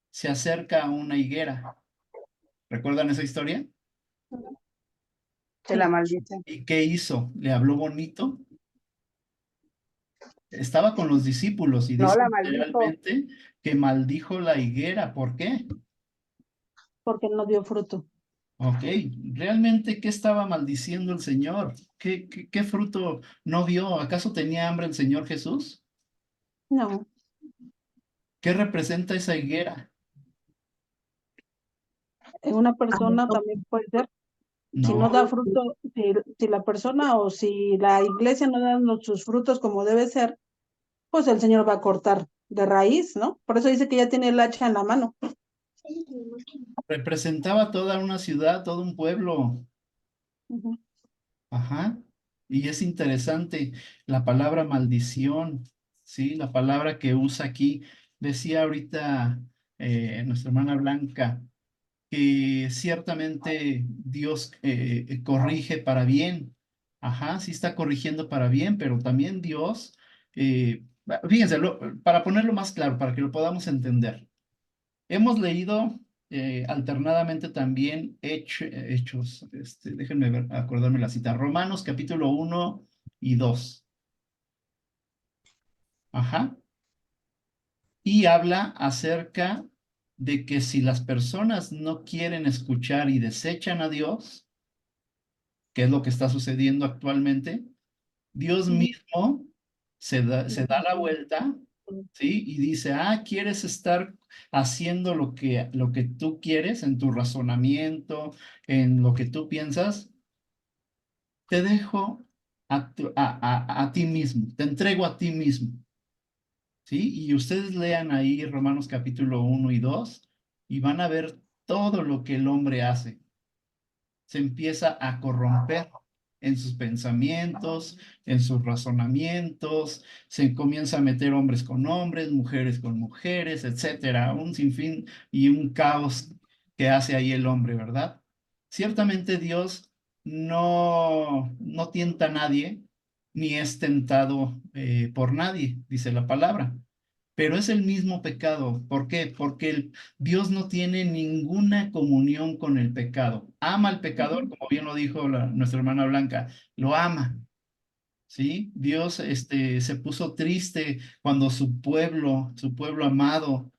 se acerca a una higuera. ¿Recuerdan esa historia? Se la maldice. ¿Y qué hizo? ¿Le habló bonito? Estaba con los discípulos y No dice la maldijo. literalmente que maldijo la higuera. ¿Por qué? Porque no dio fruto. Ok, ¿realmente qué estaba maldiciendo el Señor? ¿Qué fruto no dio? ¿Acaso tenía hambre el Señor Jesús? No, ¿Qué representa esa higuera? una persona también puede ser, si no No, da fruto, si la persona o si la iglesia no da sus frutos como debe ser, pues el Señor va a cortar de raíz, ¿no? Por eso dice que ya tiene el hacha en la mano. representaba toda una ciudad, todo un pueblo. Ujú. Ajá. Y es interesante la palabra maldición, ¿sí? La palabra que usa aquí. Decía ahorita nuestra hermana Blanca que ciertamente Dios corrige para bien. Ajá, sí está corrigiendo para bien, pero también Dios, fíjense, para ponerlo más claro, para que lo podamos entender. Hemos leído alternadamente también Hechos, déjenme ver, acordarme la cita, Romanos capítulo 1 y 2. Ajá. Y habla acerca de que si las personas no quieren escuchar y desechan a Dios, que es lo que está sucediendo actualmente, Dios mismo se da la vuelta ¿sí? Y dice, ¿quieres estar haciendo lo que tú quieres en tu razonamiento, en lo que tú piensas? Te dejo a ti mismo, te entrego a ti mismo, ¿sí? Y ustedes lean ahí Romanos capítulo 1 y 2 y van a ver todo lo que el hombre hace. Se empieza a corromper en sus pensamientos, en sus razonamientos, se comienza a meter hombres con hombres, mujeres con mujeres, etcétera, un sinfín y un caos que hace ahí el hombre, ¿verdad? Ciertamente Dios no tienta a nadie, ni es tentado por nadie, dice la palabra. Pero es el mismo pecado. ¿Por qué? Porque Dios no tiene ninguna comunión con el pecado. Ama al pecador, como bien lo dijo nuestra hermana Blanca, lo ama. ¿Sí? Dios se puso triste cuando su pueblo amado,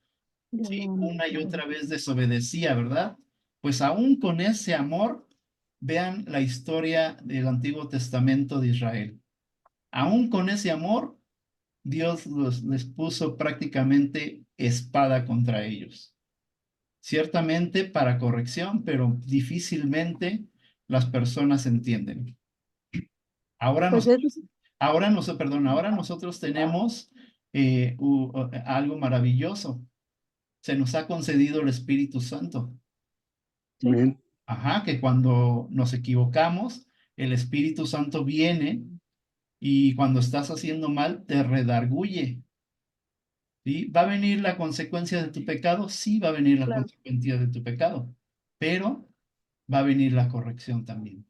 ¿sí? Una y otra vez desobedecía, ¿verdad? Pues aún con ese amor, vean la historia del Antiguo Testamento de Israel. Aún con ese amor, Dios les puso prácticamente espada contra ellos. Ciertamente para corrección, pero difícilmente las personas entienden. Ahora Pues es, ahora nosotros tenemos algo maravilloso. Se nos ha concedido el Espíritu Santo. sí, Amén. Ajá, que cuando nos equivocamos, el Espíritu Santo viene y cuando estás haciendo mal, te redarguye. ¿Sí? ¿Va a venir la consecuencia de tu pecado? Sí, va a venir la claro. consecuencia de tu pecado, pero va a venir la corrección también.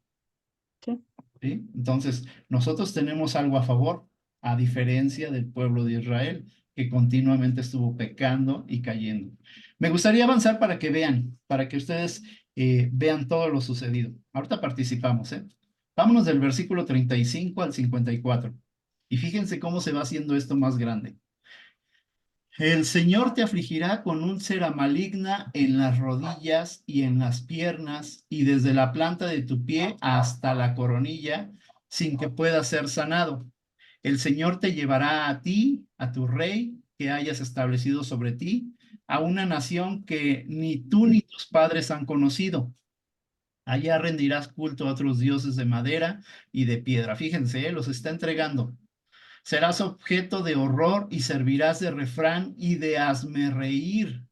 Sí. ¿Sí? Entonces, nosotros tenemos algo a favor, a diferencia del pueblo de Israel, que continuamente estuvo pecando y cayendo. Me gustaría avanzar para que vean, para que ustedes vean todo lo sucedido. Ahorita participamos, ¿eh? Vámonos del versículo 35 al 54. Y fíjense cómo se va haciendo esto más grande. El Señor te afligirá con úlcera maligna en las rodillas y en las piernas y desde la planta de tu pie hasta la coronilla, sin que pueda ser sanado. El Señor te llevará a ti, a tu rey que hayas establecido sobre ti, a una nación que ni tú ni tus padres han conocido. Allá rendirás culto a otros dioses de madera y de piedra. Fíjense, los está entregando. Serás objeto de horror y servirás de refrán y de hazmerreír.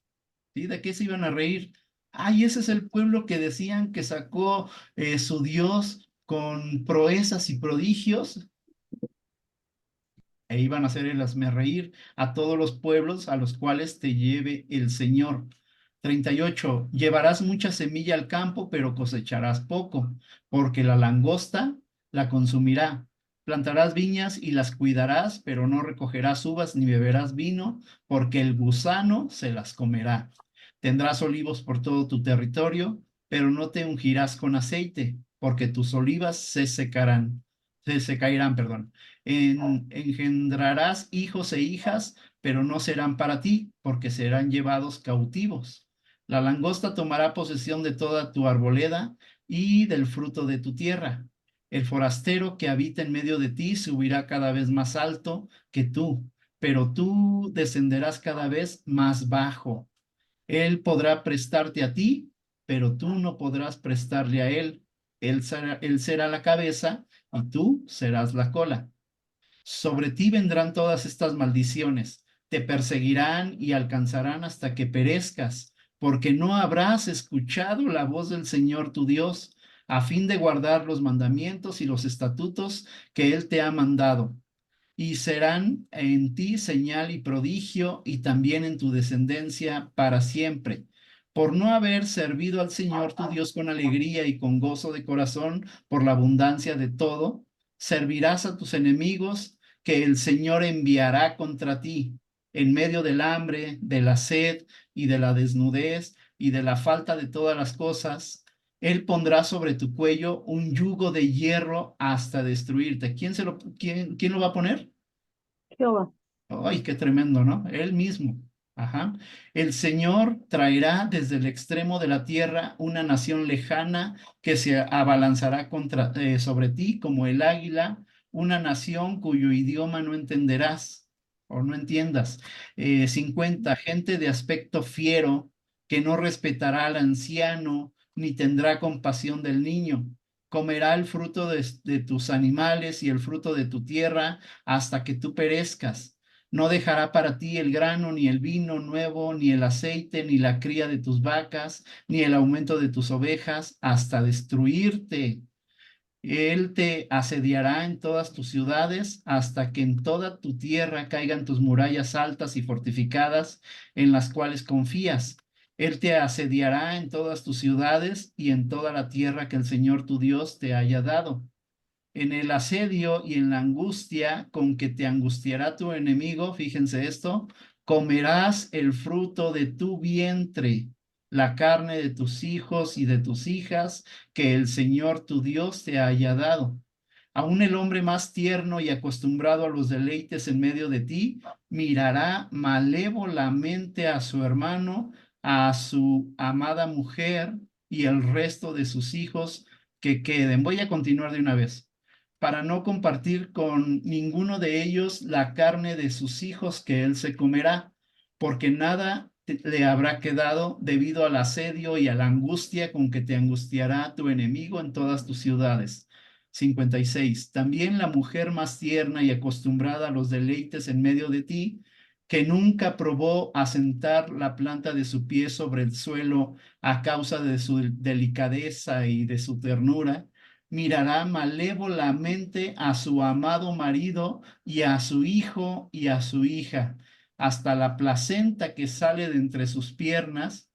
¿Sí? ¿De qué se iban a reír? Ay, ese es el pueblo que decían que sacó su Dios con proezas y prodigios. E iban a hacer el hazmerreír a todos los pueblos a los cuales te lleve el Señor. 38. Llevarás mucha semilla al campo, pero cosecharás poco, porque la langosta la consumirá. Plantarás viñas y las cuidarás, pero no recogerás uvas ni beberás vino, porque el gusano se las comerá. Tendrás olivos por todo tu territorio, pero no te ungirás con aceite, porque tus olivas se caerán, perdón. Engendrarás hijos e hijas, pero no serán para ti, porque serán llevados cautivos. La langosta tomará posesión de toda tu arboleda y del fruto de tu tierra. El forastero que habita en medio de ti subirá cada vez más alto que tú, pero tú descenderás cada vez más bajo. Él podrá prestarte a ti, pero tú no podrás prestarle a él. Él será la cabeza y tú serás la cola. Sobre ti vendrán todas estas maldiciones, te perseguirán y alcanzarán hasta que perezcas, porque no habrás escuchado la voz del Señor tu Dios, a fin de guardar los mandamientos y los estatutos que Él te ha mandado. Y serán en ti señal y prodigio, y también en tu descendencia para siempre. Por no haber servido al Señor tu Dios con alegría y con gozo de corazón por la abundancia de todo, servirás a tus enemigos que el Señor enviará contra ti en medio del hambre, de la sed y de la desnudez y de la falta de todas las cosas. Él pondrá sobre tu cuello un yugo de hierro hasta destruirte. ¿Quién lo va a poner? Jehová. Ay, qué tremendo, ¿no? Él mismo. Ajá. El Señor traerá desde el extremo de la tierra una nación lejana que se abalanzará sobre ti como el águila, una nación cuyo idioma no entenderás. o no entiendas. 50, gente de aspecto fiero, que no respetará al anciano, ni tendrá compasión del niño. Comerá el fruto de tus animales y el fruto de tu tierra hasta que tú perezcas. No dejará para ti el grano, ni el vino nuevo, ni el aceite, ni la cría de tus vacas, ni el aumento de tus ovejas, hasta destruirte. Él te asediará en todas tus ciudades hasta que en toda tu tierra caigan tus murallas altas y fortificadas en las cuales confías. Él te asediará en todas tus ciudades y en toda la tierra que el Señor tu Dios te haya dado. En el asedio y en la angustia con que te angustiará tu enemigo, fíjense esto, comerás el fruto de tu vientre, la carne de tus hijos y de tus hijas, que el Señor tu Dios te haya dado. Aún el hombre más tierno y acostumbrado a los deleites en medio de ti, mirará malévolamente a su hermano, a su amada mujer y el resto de sus hijos que queden. Voy a continuar de una vez para no compartir con ninguno de ellos la carne de sus hijos que él se comerá, porque nada le habrá quedado debido al asedio y a la angustia con que te angustiará tu enemigo en todas tus ciudades. 56. También la mujer más tierna y acostumbrada a los deleites en medio de ti, que nunca probó asentar la planta de su pie sobre el suelo a causa de su delicadeza y de su ternura, mirará malévolamente a su amado marido y a su hijo y a su hija, hasta la placenta que sale de entre sus piernas,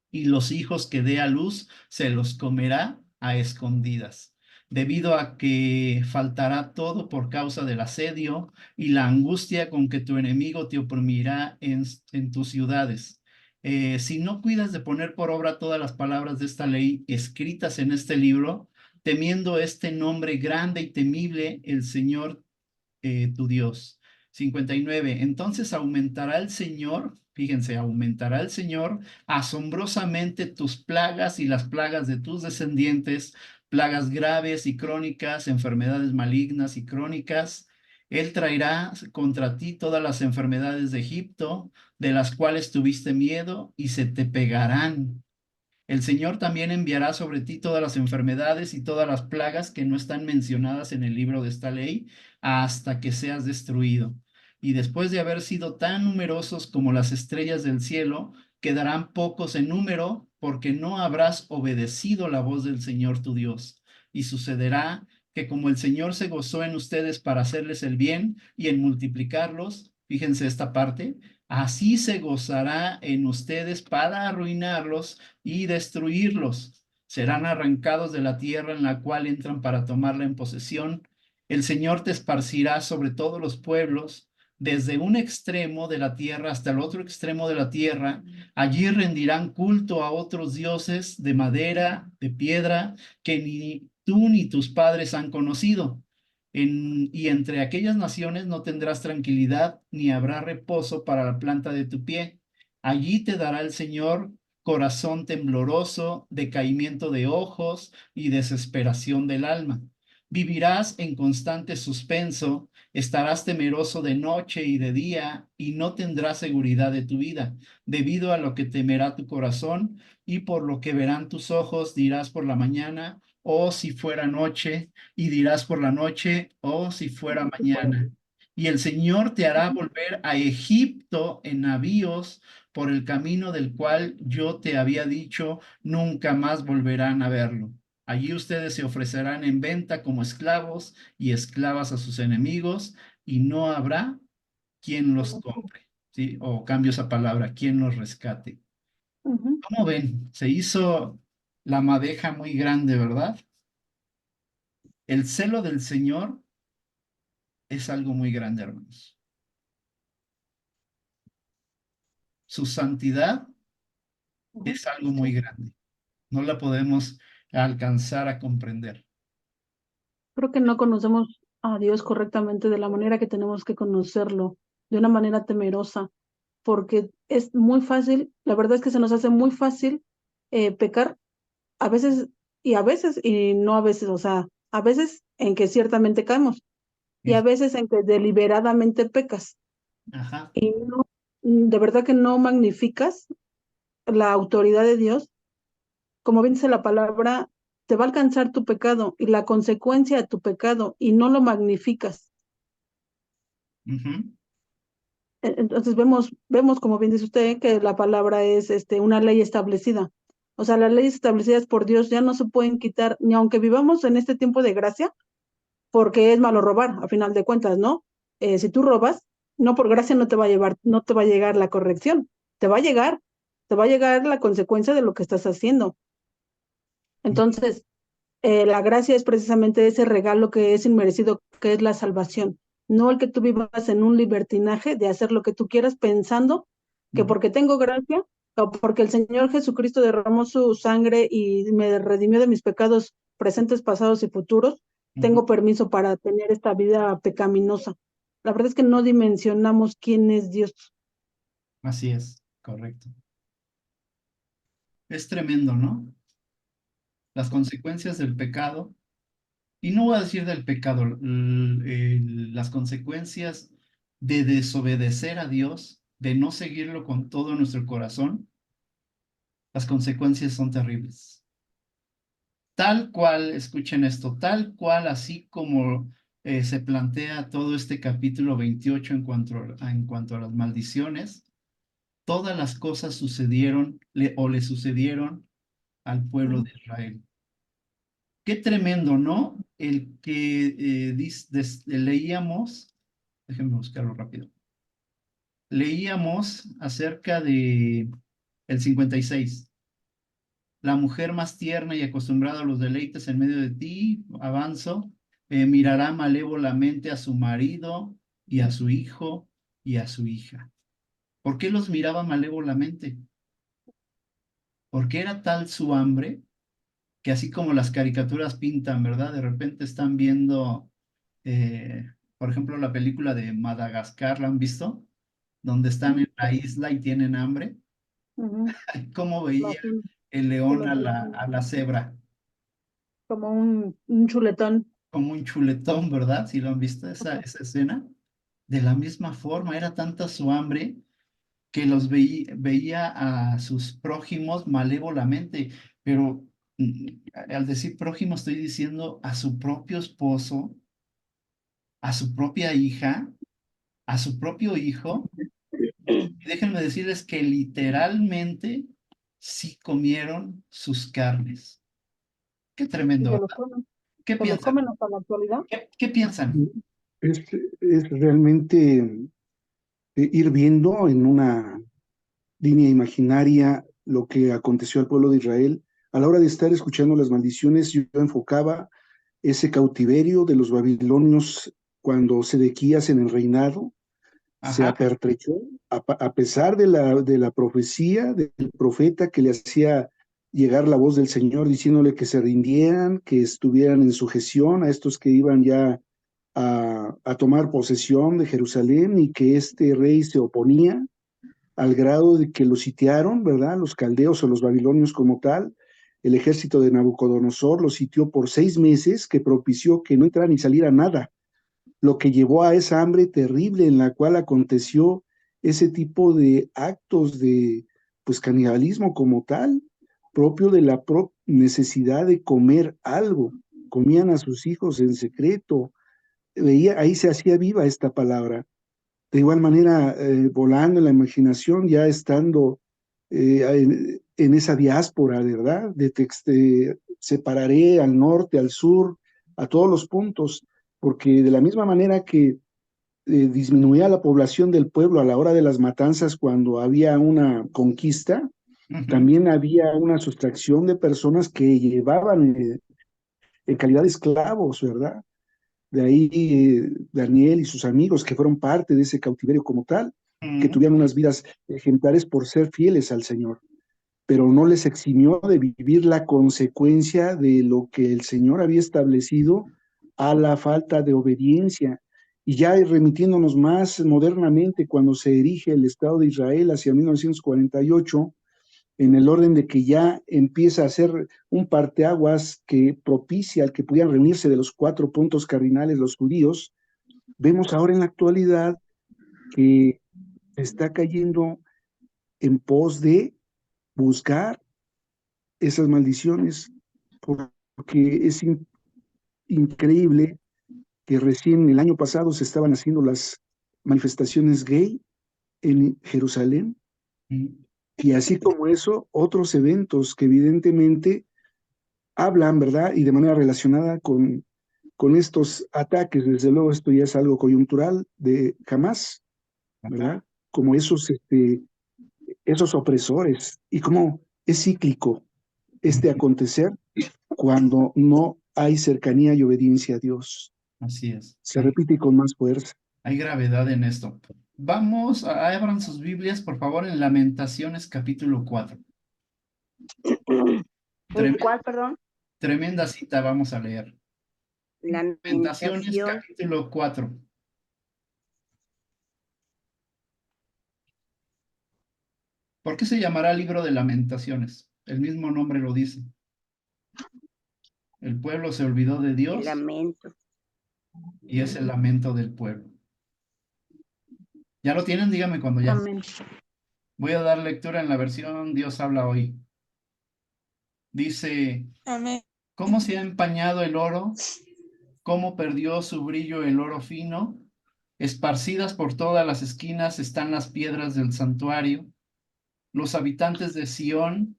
y los hijos que dé a luz se los comerá a escondidas, debido a que faltará todo por causa del asedio y la angustia con que tu enemigo te oprimirá en tus ciudades. Si no cuidas de poner por obra todas las palabras de esta ley escritas en este libro, temiendo este nombre grande y temible, el Señor tu Dios. 59. Entonces aumentará el Señor, fíjense, aumentará el Señor asombrosamente tus plagas y las plagas de tus descendientes, plagas graves y crónicas, enfermedades malignas y crónicas. Él traerá contra ti todas las enfermedades de Egipto, de las cuales tuviste miedo, y se te pegarán. El Señor también enviará sobre ti todas las enfermedades y todas las plagas que no están mencionadas en el libro de esta ley, hasta que seas destruido. Y después de haber sido tan numerosos como las estrellas del cielo, quedarán pocos en número, porque no habrás obedecido la voz del Señor tu Dios. Y sucederá que como el Señor se gozó en ustedes para hacerles el bien y en multiplicarlos, fíjense esta parte, así se gozará en ustedes para arruinarlos y destruirlos. Serán arrancados de la tierra en la cual entran para tomarla en posesión. El Señor te esparcirá sobre todos los pueblos, desde un extremo de la tierra hasta el otro extremo de la tierra. Allí rendirán culto a otros dioses de madera, de piedra, que ni tú ni tus padres han conocido. Y entre aquellas naciones no tendrás tranquilidad, ni habrá reposo para la planta de tu pie. Allí te dará el Señor corazón tembloroso, decaimiento de ojos y desesperación del alma. Vivirás en constante suspenso, estarás temeroso de noche y de día, y no tendrás seguridad de tu vida, debido a lo que temerá tu corazón, y por lo que verán tus ojos dirás por la mañana, oh si fuera noche, y dirás por la noche, oh si fuera mañana. Y el Señor te hará volver a Egipto en navíos por el camino del cual yo te había dicho, nunca más volverán a verlo. Allí ustedes se ofrecerán en venta como esclavos y esclavas a sus enemigos, y no habrá quien los compre, ¿sí? O cambio esa palabra, quien los rescate. Ujú. ¿Cómo ven? Se hizo la madeja muy grande, ¿verdad? El celo del Señor es algo muy grande, hermanos. Su santidad es algo muy grande. No la podemos alcanzar a comprender. Creo que no conocemos a Dios correctamente de la manera que tenemos que conocerlo, de una manera temerosa, porque es muy fácil, la verdad es que se nos hace muy fácil pecar a veces y no a veces, o sea, a veces en que ciertamente caemos y a veces en que deliberadamente pecas. Ajá. y no, de verdad que no magnificas la autoridad de Dios, como bien dice la palabra, te va a alcanzar tu pecado y la consecuencia de tu pecado y no lo magnificas. Ujú. Entonces vemos, como bien dice usted, que la palabra es una ley establecida. O sea, las leyes establecidas por Dios ya no se pueden quitar, ni aunque vivamos en este tiempo de gracia, porque es malo robar, a final de cuentas, ¿no? Si tú robas, no por gracia no te va a llevar, no te va a llegar la corrección, te va a llegar, te va a llegar la consecuencia de lo que estás haciendo. Entonces, la gracia es precisamente ese regalo que es inmerecido, que es la salvación. No el que tú vivas en un libertinaje de hacer lo que tú quieras pensando que Ujú. porque tengo gracia o porque el Señor Jesucristo derramó su sangre y me redimió de mis pecados presentes, pasados y futuros, Ujú. tengo permiso para tener esta vida pecaminosa. La verdad es que no dimensionamos quién es Dios. Así es, correcto. Es tremendo, ¿no? Las consecuencias del pecado, y no voy a decir del pecado, las consecuencias de desobedecer a Dios, de no seguirlo con todo nuestro corazón, las consecuencias son terribles. Tal cual, escuchen esto, tal cual, así como se plantea todo este capítulo 28 en cuanto a las maldiciones, todas las cosas sucedieron o le sucedieron al pueblo de Israel. Qué tremendo, ¿no? El que leíamos, déjenme buscarlo rápido, leíamos acerca de el 56. La mujer más tierna y acostumbrada a los deleites en medio de ti, avanzo, mirará malévolamente a su marido y a su hijo y a su hija. ¿Por qué los miraba malévolamente? Porque era tal su hambre que así como las caricaturas pintan, ¿verdad? De repente están viendo, por ejemplo, la película de Madagascar, ¿la han visto? Donde están en la isla y tienen hambre. Ujú. ¿Cómo veía Imagino el que león lo a entiendo. la cebra? Como un chuletón. Como un chuletón, ¿verdad? Si lo han visto, esa escena. De la misma forma, era tanta su hambre que los veía a sus prójimos malévolamente, pero al decir prójimo estoy diciendo a su propio esposo, a su propia hija, a su propio hijo. Y déjenme decirles que literalmente sí comieron sus carnes. Qué Y tremendo, ¿verdad? ¿Qué se los piensan? comen hasta la actualidad. ¿Qué piensan? Es, es realmente ir viendo en una línea imaginaria lo que aconteció al pueblo de Israel. A la hora de estar escuchando las maldiciones, yo enfocaba ese cautiverio de los babilonios cuando Sedequías en el reinado se Ajá. apertrechó, a pesar de la profecía del profeta que le hacía llegar la voz del Señor diciéndole que se rindieran, que estuvieran en sujeción a estos que iban ya a tomar posesión de Jerusalén y que este rey se oponía al grado de que lo sitiaron, ¿verdad? Los caldeos o los babilonios como tal. El ejército de Nabucodonosor lo sitió por 6 meses, que propició que no entrara ni saliera nada, lo que llevó a esa hambre terrible en la cual aconteció ese tipo de actos de pues canibalismo como tal, propio de la necesidad de comer algo. Comían a sus hijos en secreto. Veía, ahí se hacía viva esta palabra. De igual manera, volando en la imaginación, ya estando en esa diáspora, ¿verdad? Separaré al norte, al sur, a todos los puntos, porque de la misma manera que disminuía la población del pueblo a la hora de las matanzas cuando había una conquista, Ujú. también había una sustracción de personas que llevaban en calidad de esclavos, ¿verdad? De ahí Daniel y sus amigos que fueron parte de ese cautiverio como tal, que Ujú. tuvieron unas vidas ejemplares por ser fieles al Señor, pero no les eximió de vivir la consecuencia de lo que el Señor había establecido a la falta de obediencia. Y ya remitiéndonos más modernamente, cuando se erige el Estado de Israel hacia 1948, en el orden de que ya empieza a ser un parteaguas que propicia al que pudieran reunirse de los 4 puntos cardinales los judíos, vemos ahora en la actualidad que está cayendo en pos de buscar esas maldiciones, porque es increíble que recién el año pasado se estaban haciendo las manifestaciones gay en Jerusalén, y así como eso, otros eventos que evidentemente hablan, ¿verdad? Y de manera relacionada con estos ataques. Desde luego esto ya es algo coyuntural de Hamas, ¿verdad? Como esos opresores, y cómo es cíclico este acontecer cuando no hay cercanía y obediencia a Dios. Así es. Se repite con más fuerza. Hay gravedad en esto. Vamos, abran sus Biblias, por favor, en Lamentaciones, capítulo 4. ¿Cuál, perdón? Tremenda cita, vamos a leer. Lamentaciones, Lamentación. capítulo 4. ¿Por qué se llamará libro de Lamentaciones? El mismo nombre lo dice. El pueblo se olvidó de El Dios lamento. y es el lamento del pueblo. ¿Ya lo tienen? Dígame cuando ya. Amén. Voy a dar lectura en la versión Dios habla hoy. Dice, Amén. ¿cómo se ha empañado el oro? ¿Cómo perdió su brillo el oro fino? Esparcidas por todas las esquinas están las piedras del santuario. Los habitantes de Sión,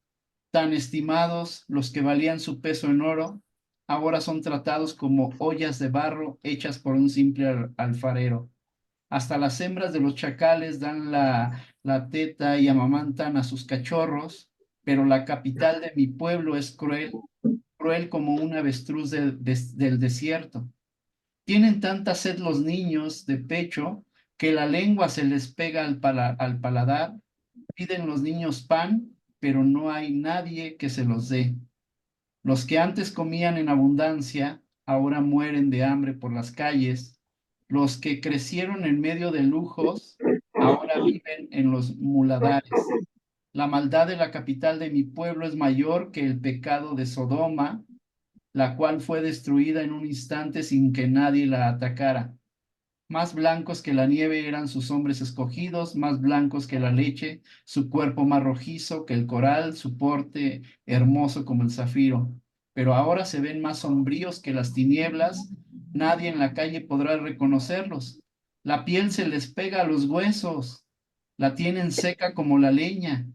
tan estimados, los que valían su peso en oro, ahora son tratados como ollas de barro hechas por un simple alfarero. Hasta las hembras de los chacales dan la teta y amamantan a sus cachorros, pero la capital de mi pueblo es cruel, cruel como un avestruz del desierto. Tienen tanta sed los niños de pecho que la lengua se les pega al paladar. Piden los niños pan, pero no hay nadie que se los dé. Los que antes comían en abundancia, ahora mueren de hambre por las calles. Los que crecieron en medio de lujos, ahora viven en los muladares. La maldad de la capital de mi pueblo es mayor que el pecado de Sodoma, la cual fue destruida en un instante sin que nadie la atacara. Más blancos que la nieve eran sus hombres escogidos, más blancos que la leche, su cuerpo más rojizo que el coral, su porte hermoso como el zafiro. Pero ahora se ven más sombríos que las tinieblas, nadie en la calle podrá reconocerlos. La piel se les pega a los huesos, la tienen seca como la leña.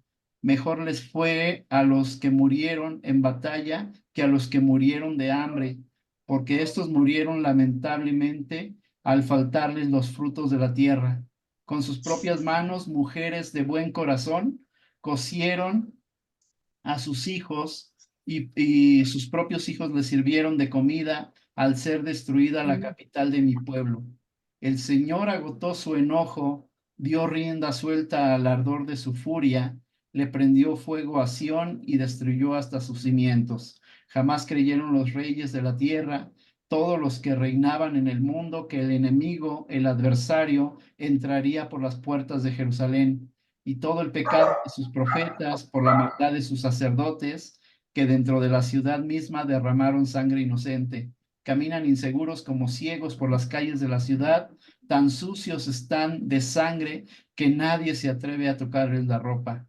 Mejor les fue a los que murieron en batalla que a los que murieron de hambre, porque estos murieron lamentablemente al faltarles los frutos de la tierra. Con sus propias manos, mujeres de buen corazón cosieron a sus hijos y sus propios hijos les sirvieron de comida al ser destruida la capital de mi pueblo. El Señor agotó su enojo, dio rienda suelta al ardor de su furia, le prendió fuego a Sión y destruyó hasta sus cimientos. Jamás creyeron los reyes de la tierra, todos los que reinaban en el mundo, que el enemigo, el adversario, entraría por las puertas de Jerusalén, y todo el pecado de sus profetas, por la maldad de sus sacerdotes, que dentro de la ciudad misma derramaron sangre inocente. Caminan inseguros como ciegos por las calles de la ciudad, tan sucios están de sangre que nadie se atreve a tocarles la ropa.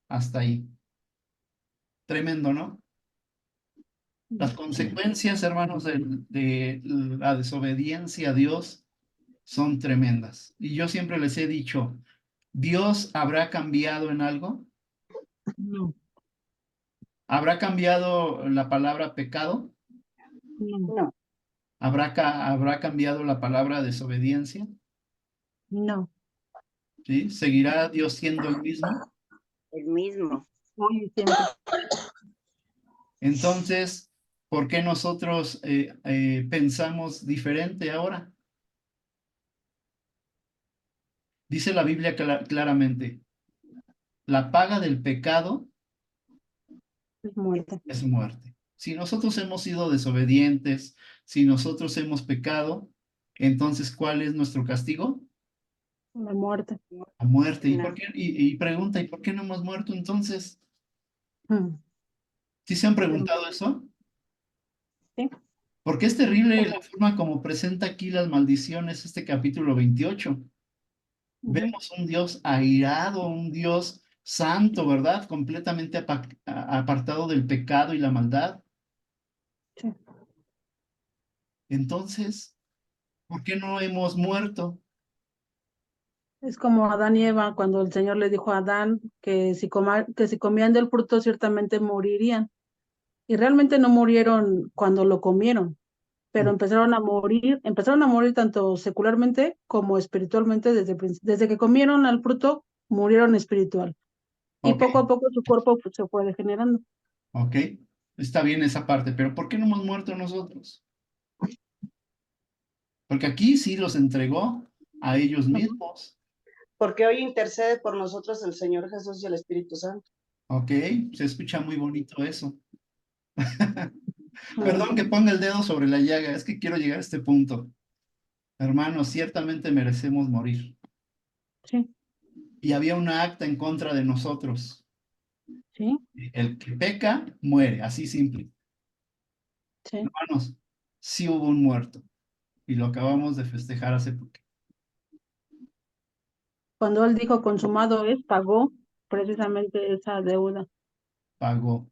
Hasta ahí. Tremendo, ¿no? Las consecuencias, hermanos, de la desobediencia a Dios son tremendas. Y yo siempre les he dicho, ¿Dios habrá cambiado en algo? No, ¿Habrá cambiado la palabra pecado? no, ¿Habrá cambiado la palabra desobediencia? no. ¿Sí? ¿Seguirá Dios siendo el mismo? El mismo. Hoy y siempre. Entonces, ¿por qué nosotros pensamos diferente ahora? Dice la Biblia claramente, la paga del pecado Es muerte. es muerte. Si nosotros hemos sido desobedientes, si nosotros hemos pecado, entonces, ¿cuál es nuestro castigo? La muerte. La muerte. ¿Y No. por qué? Y pregunta, ¿y por qué no hemos muerto entonces? Mm, ¿Sí se han preguntado eso? Sí. Porque es terrible la forma como presenta aquí las maldiciones este capítulo 28. Vemos un Dios airado, un Dios santo, ¿verdad? Completamente apartado del pecado y la maldad. Sí. Entonces, ¿por qué no hemos muerto? Es como Adán y Eva, cuando el Señor le dijo a Adán que que si comían del fruto ciertamente morirían. Y realmente no murieron cuando lo comieron, pero empezaron a morir tanto secularmente como espiritualmente desde que comieron al fruto, murieron espiritual. Y Ok, poco a poco su cuerpo pues, se fue degenerando. ok, está bien esa parte, pero ¿por qué no hemos muerto nosotros? Porque aquí sí los entregó a ellos mismos. Porque hoy intercede por nosotros el Señor Jesús y el Espíritu Santo. Ok, se escucha muy bonito eso. Perdón que Ujú. ponga el dedo sobre la llaga, es que quiero llegar a este punto. Hermanos, ciertamente merecemos morir. Sí, Y había una acta en contra de nosotros. sí, El que peca, muere, así simple. sí. Hermanos, sí hubo un muerto y lo acabamos de festejar hace poco. Cuando él dijo consumado es, pagó precisamente esa deuda. Pagó.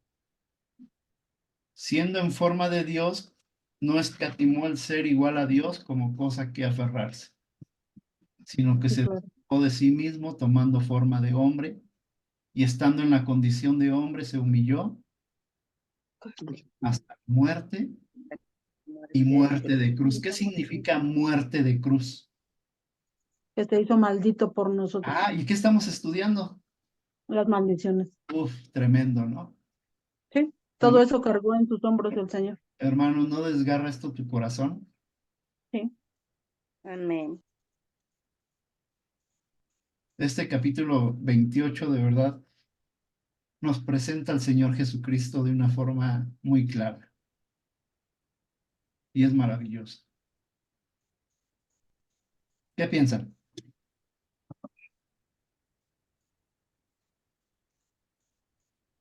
Siendo en forma de Dios, no escatimó el ser igual a Dios como cosa que aferrarse, sino que Sí, se claro. despojó de sí mismo tomando forma de hombre y estando en la condición de hombre se humilló hasta muerte y muerte de cruz. ¿Qué significa muerte de cruz? Que se hizo maldito por nosotros, Ah, ¿y qué estamos estudiando? las maldiciones. Uf, tremendo, ¿no? Sí, todo Hermano, eso cargó en sus hombros el Señor. hermano, ¿no desgarra esto tu corazón? Sí, Amén. Este capítulo 28 de verdad nos presenta al Señor Jesucristo de una forma muy clara y es maravilloso. ¿Qué piensan?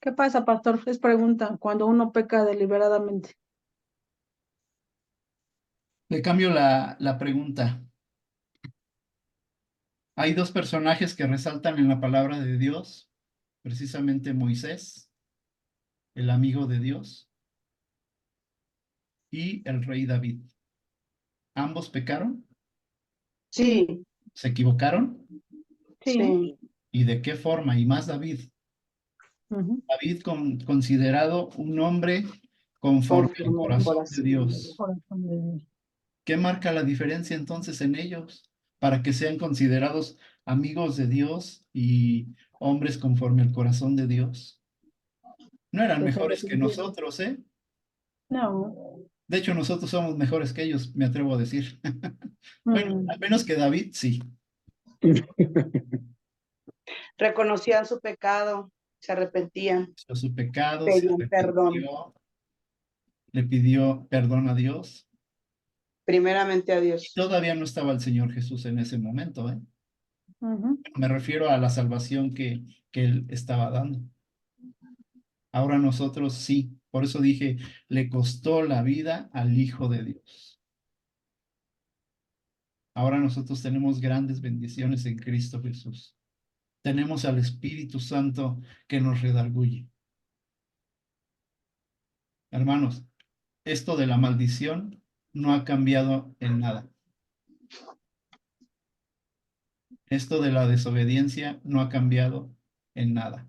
¿qué pasa, pastor? Es pregunta, cuando uno peca deliberadamente. Le cambio la pregunta. Hay dos personajes que resaltan en la palabra de Dios, precisamente Moisés, el amigo de Dios, y el rey David. Ambos pecaron, Sí, se equivocaron, Sí, sí. ¿y de qué forma? Y más David. ujú, David considerado un hombre conforme al Conforme al corazón de corazón de Dios. Dios. corazón de Dios. ¿Qué marca la diferencia entonces en ellos para que sean considerados amigos de Dios y hombres conforme al corazón de Dios? No eran Que se mejores que arrepintieron. nosotros, ¿eh? No. De hecho, nosotros somos mejores que ellos, me atrevo a decir. Bueno, al Mm, menos que David, sí. Reconocían su pecado, se arrepentían, Su pecado, se pedían perdón, arrepintió, le pidió perdón a Dios. primeramente a Y Dios. todavía no estaba el Señor Jesús en ese momento, ¿eh? ujú. Me refiero a la salvación que Él estaba dando. Ahora nosotros sí. Por eso dije, le costó la vida al Hijo de Dios. Ahora nosotros tenemos grandes bendiciones en Cristo Jesús. Tenemos al Espíritu Santo que nos redarguye. Hermanos, esto de la maldición no ha cambiado en nada. Esto de la desobediencia no ha cambiado en nada.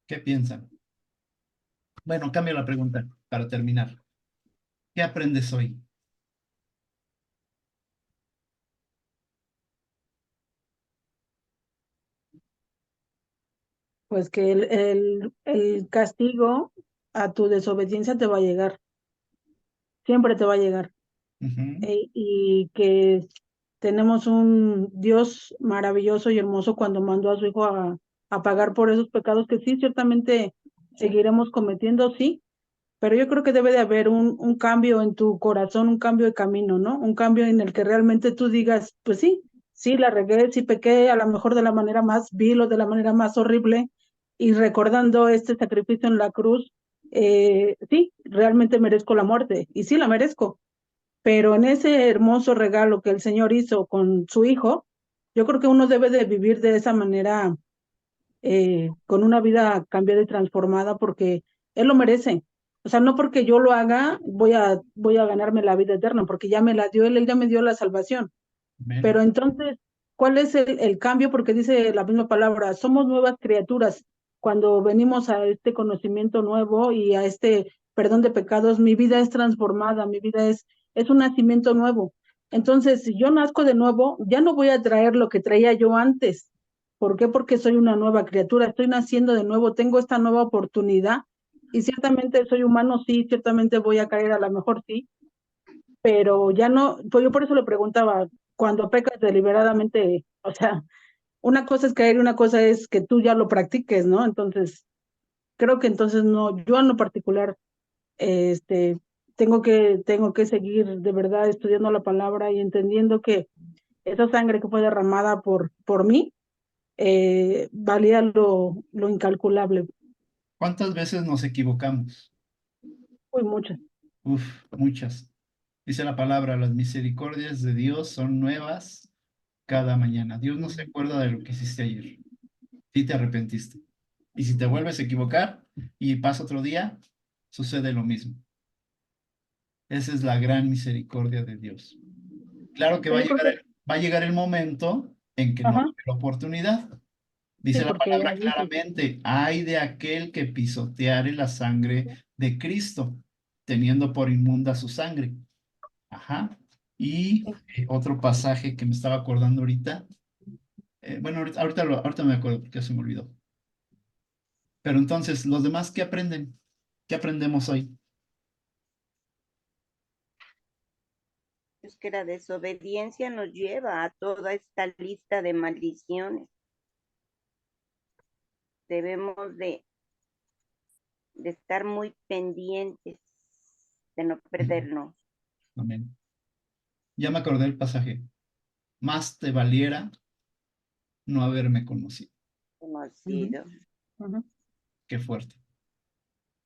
¿Qué piensan? Bueno, cambio la pregunta para terminar. ¿Qué aprendes hoy? Pues que el castigo a tu desobediencia te va a llegar, siempre te va a llegar. Ujú. Y que tenemos un Dios maravilloso y hermoso cuando mandó a su Hijo a pagar por esos pecados que sí, ciertamente seguiremos cometiendo, sí, pero yo creo que debe de haber un cambio en tu corazón, un cambio de camino, ¿no? Un cambio en el que realmente tú digas, pues sí, sí, la regué, sí pequé, a lo mejor de la manera más vil o de la manera más horrible, y recordando este sacrificio en la cruz, sí, realmente merezco la muerte, y sí la merezco, pero en ese hermoso regalo que el Señor hizo con su Hijo, yo creo que uno debe de vivir de esa manera, con una vida cambiada y transformada, porque Él lo merece. O sea, no porque yo lo haga, voy a ganarme la vida eterna, porque ya me la dio Él ya me dio la salvación. Amén. Pero entonces, ¿cuál es el cambio? Porque dice la misma palabra, somos nuevas criaturas. Cuando venimos a este conocimiento nuevo y a este perdón de pecados, mi vida es transformada, mi vida es un nacimiento nuevo. Entonces, si yo nazco de nuevo, ya no voy a traer lo que traía yo antes. ¿Por qué? Porque soy una nueva criatura, estoy naciendo de nuevo, tengo esta nueva oportunidad y ciertamente soy humano, sí, ciertamente voy a caer, a lo mejor sí, pero ya no, pues yo por eso le preguntaba, cuando pecas deliberadamente, o sea, una cosa es caer y una cosa es que tú ya lo practiques, ¿no? Entonces, creo que entonces no, yo en lo particular, este, tengo que seguir de verdad estudiando la palabra y entendiendo que esa sangre que fue derramada por mí, valía lo incalculable, ¿Cuántas veces nos equivocamos? muy mucho. Uf, muchas. Dice la palabra, las misericordias de Dios son nuevas cada mañana. Dios no se acuerda de lo que hiciste ayer. Si te arrepentiste. Y si te vuelves a equivocar y pasa otro día, sucede lo mismo. Esa es la gran misericordia de Dios. Claro que Yo creo que, va a llegar el momento en que no va a ajá, haber oportunidad. sí, Dice la porque palabra ahí sí, claramente, ay de aquel que pisoteare la sangre de Cristo, teniendo por inmunda su sangre. Ajá. Y otro pasaje que me estaba acordando ahorita, bueno, ahorita me acuerdo porque se me olvidó. Pero entonces, ¿los demás qué aprenden? ¿Qué aprendemos hoy? Es que la desobediencia nos lleva a toda esta lista de maldiciones. Debemos de estar muy pendientes de no perdernos. Amén. Ya me acordé del pasaje. Más te valiera no haberme conocido. ujú, Conocido. ujú, Qué fuerte.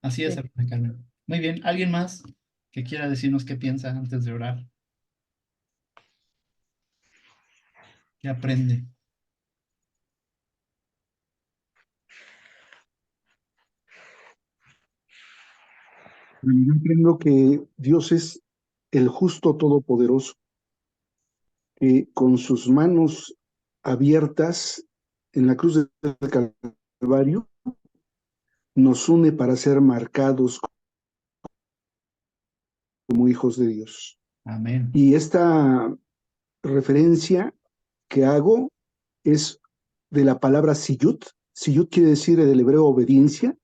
Así es, sí. hermana Carmen. Muy bien. ¿Alguien más que quiera decirnos qué piensa antes de orar? ¿Qué aprende? Yo entiendo que Dios es el justo todopoderoso, que con sus manos abiertas en la cruz del Calvario nos une para ser marcados como hijos de Dios. Amén. Y esta referencia que hago es de la palabra siyut. Siyut quiere decir del hebreo obediencia.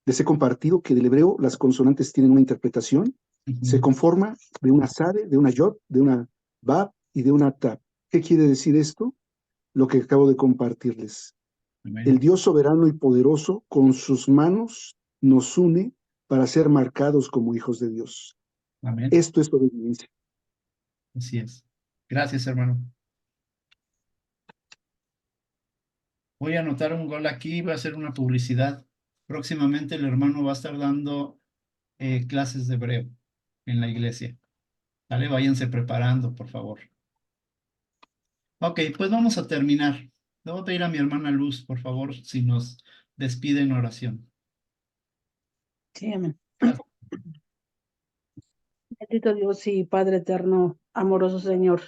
Les he compartido que del hebreo las consonantes tienen una interpretación. Se Ujú. conforma de una sade, de una yod, de una bab y de una tab. ¿Qué quiere decir esto? Lo que acabo de compartirles. El Amén. Dios soberano y poderoso con sus manos nos une para ser marcados como hijos de Dios. Amén. Esto es obediencia. Así es. Gracias, hermano. Voy a anotar un gol aquí, voy a hacer una publicidad. Próximamente el hermano va a estar dando clases de hebreo en la iglesia. ¿Vale? Váyanse preparando, por favor. Ok, pues vamos a terminar. Le voy a pedir a mi hermana Luz, por favor, si nos despide en oración. Sí, amén. Gracias. Bendito Dios y Padre eterno, amoroso Señor,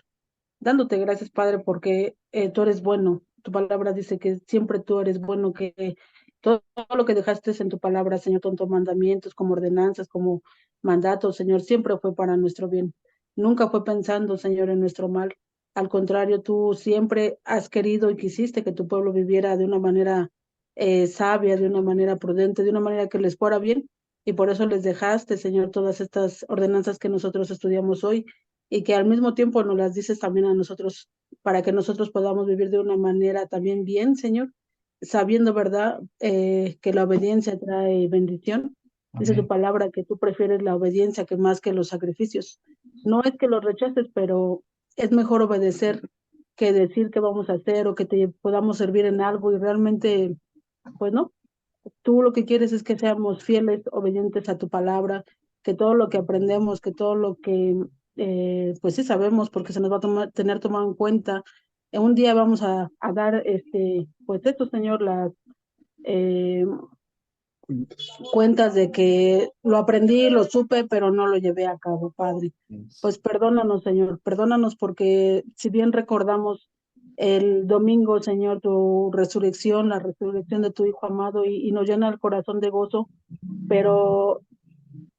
dándote gracias, Padre, porque tú eres bueno. Tu palabra dice que siempre tú eres bueno, que todo lo que dejaste en tu palabra, Señor, tanto mandamientos como ordenanzas, como mandatos, Señor, siempre fue para nuestro bien. Nunca fue pensando, Señor, en nuestro mal. Al contrario, tú siempre has querido y quisiste que tu pueblo viviera de una manera sabia, de una manera prudente, de una manera que les fuera bien. Y por eso les dejaste, Señor, todas estas ordenanzas que nosotros estudiamos hoy y que al mismo tiempo nos las dices también a nosotros para que nosotros podamos vivir de una manera también bien, Señor, sabiendo, ¿verdad?, que la obediencia trae bendición. Dice tu Amén. palabra que tú prefieres la obediencia que más que los sacrificios. No es que los rechaces, pero es mejor obedecer que decir que vamos a hacer o que te podamos servir en algo y realmente, pues no. Tú lo que quieres es que seamos fieles, obedientes a tu palabra, que todo lo que aprendemos, que todo lo que pues sí sabemos porque se nos va a tener tomado en cuenta. Un día vamos a dar, pues esto, Señor, las eh, cuentas de que lo aprendí, lo supe, pero no lo llevé a cabo, Padre. Pues perdónanos, Señor, perdónanos porque si bien recordamos el domingo, Señor, tu resurrección, la resurrección de tu Hijo amado y nos llena el corazón de gozo, pero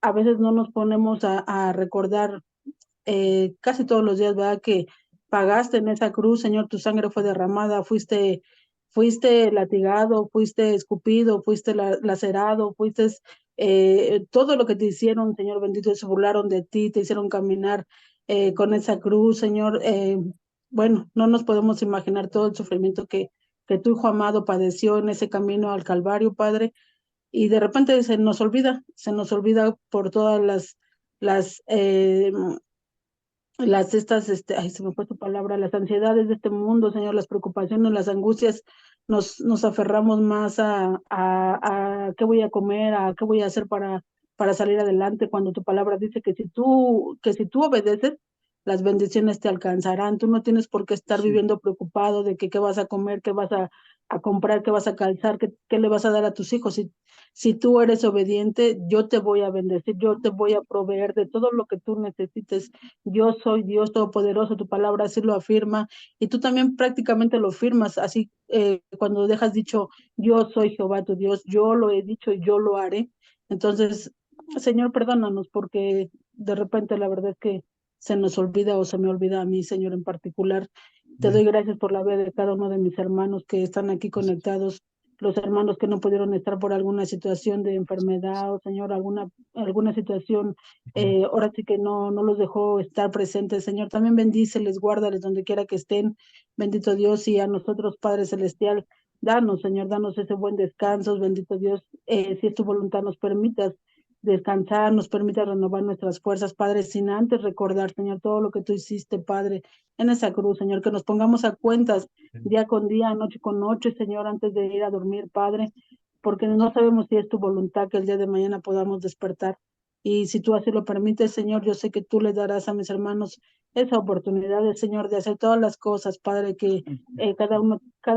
a veces no nos ponemos a recordar casi todos los días, ¿verdad? Que pagaste en esa cruz, Señor, tu sangre fue derramada, fuiste latigado, fuiste escupido, fuiste lacerado, fuiste todo lo que te hicieron, Señor bendito, se burlaron de ti, te hicieron caminar con esa cruz, Señor. Bueno, no nos podemos imaginar todo el sufrimiento que tu Hijo amado padeció en ese camino al Calvario, Padre, y de repente se nos olvida por todas ay, se me fue tu palabra, las ansiedades de este mundo, Señor, las preocupaciones, las angustias, nos aferramos más a qué voy a comer, a qué voy a hacer para salir adelante, cuando tu palabra dice que si tú obedeces, las bendiciones te alcanzarán. Tú no tienes por qué estar viviendo preocupado de que qué vas a comer, qué vas a comprar, qué vas a calzar, qué le vas a dar a tus hijos. Si tú eres obediente, yo te voy a bendecir, yo te voy a proveer de todo lo que tú necesites. Yo soy Dios Todopoderoso, tu palabra así lo afirma, y tú también prácticamente lo firmas, así cuando dejas dicho, yo soy Jehová tu Dios, yo lo he dicho y yo lo haré. Entonces, Señor, perdónanos porque de repente la verdad es que se nos olvida o se me olvida a mí, Señor, en particular. Te doy gracias por la vida de cada uno de mis hermanos que están aquí conectados, los hermanos que no pudieron estar por alguna situación de enfermedad o, Señor, alguna situación, ahora sí que no los dejó estar presentes, Señor. También bendíceles, guárdales donde quiera que estén, bendito Dios, y a nosotros, Padre Celestial, danos, Señor, danos ese buen descanso, bendito Dios, si es tu voluntad, nos permitas descansar, nos permita renovar nuestras fuerzas, Padre, sin antes recordar, Señor, todo lo que tú hiciste, Padre, en esa cruz, Señor, que nos pongamos a cuentas día con día, noche con noche, Señor, antes de ir a dormir, Padre, porque no sabemos si es tu voluntad que el día de mañana podamos despertar. Y si tú así lo permites, Señor, yo sé que tú le darás a mis hermanos esa oportunidad, Señor, de hacer todas las cosas, Padre, que cada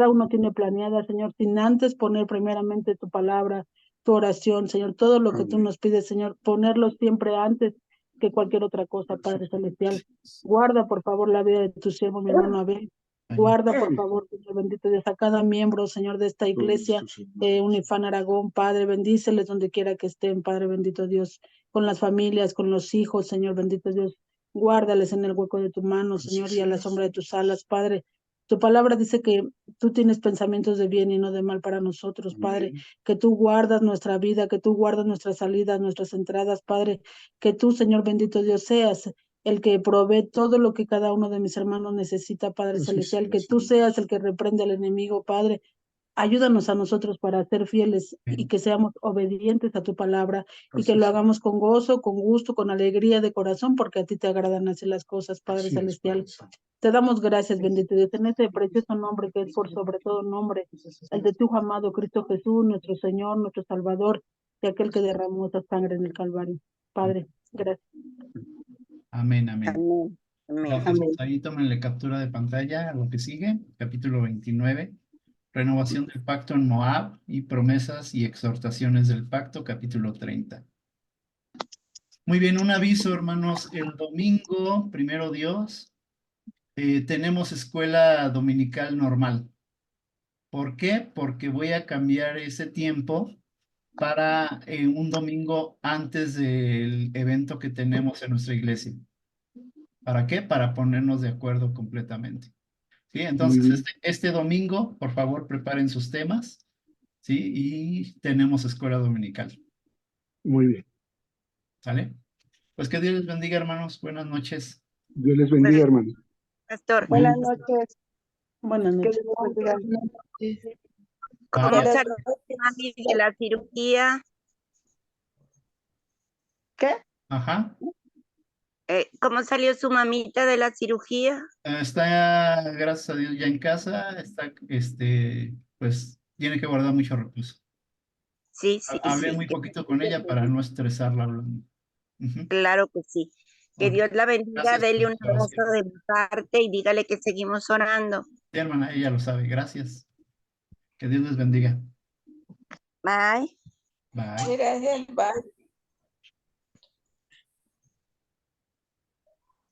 uno tiene planeada, Señor, sin antes poner primeramente tu palabra, tu oración, Señor, todo lo que tú nos pides, Señor, ponerlo siempre antes que cualquier otra cosa, Padre Celestial. Guarda, por favor, la vida de tu siervo, mi hermano Abel. Guarda, por favor, Señor bendito Dios, a cada miembro, Señor, de esta iglesia, Unifán Aragón, Padre, bendíceles donde quiera que estén, Padre bendito Dios, con las familias, con los hijos, Señor bendito Dios. Guárdales en el hueco de tu mano, Señor, y a la sombra de tus alas, Padre. Tu palabra dice que tú tienes pensamientos de bien y no de mal para nosotros, Padre, que tú guardas nuestra vida, que tú guardas nuestras salidas, nuestras entradas, Padre, que tú, Señor bendito Dios, seas el que provee todo lo que cada uno de mis hermanos necesita, Padre Celestial, que tú seas el que reprende al enemigo, Padre. Ayúdanos a nosotros para ser fieles y que seamos obedientes a tu palabra y que lo hagamos con gozo, con gusto, con alegría de corazón, porque a ti te agradan así las cosas, Padre Celestial. Te damos gracias, bendito Dios, en ese precioso nombre que es por sobre todo nombre, el de tu Hijo amado Cristo Jesús, nuestro Señor, nuestro Salvador, y aquel que derramó esa sangre en el Calvario. Padre, gracias. Amén, amén. Amén. Amén. Gracias. Amén. Ahí tómenle captura de pantalla a lo que sigue, capítulo 29, renovación del pacto en Moab y promesas y exhortaciones del pacto, capítulo 30. Muy bien, un aviso, hermanos. El domingo, primero Dios, tenemos escuela dominical normal. ¿Por qué? Porque voy a cambiar ese tiempo para un domingo antes del evento que tenemos en nuestra iglesia. ¿Para qué? Para ponernos de acuerdo completamente. ¿Sí? Entonces, este domingo, por favor, preparen sus temas, ¿sí? Y tenemos escuela dominical. Muy bien. ¿Sale? Pues que Dios les bendiga, hermanos. Buenas noches. Dios les bendiga, hermano. Pastor, Buenas noches. Buenas Que noches. Dios les bendiga. ¿cómo Bye. salió tu mami de la cirugía? ¿Qué? Ajá. ¿Cómo salió su mamita de la cirugía? Está, gracias a Dios, ya en casa. Está, pues, tiene que guardar mucho reposo. Sí, sí, Hablé sí, muy poquito con ella para no estresarla hablando. Ujú. claro que sí. Que Ok. Dios la bendiga, Gracias dele por un tu oración. abrazo de mi parte y dígale que seguimos orando. Sí, hermana, ella lo sabe. Gracias. Que Dios les bendiga. Bye. Bye. Gracias, bye.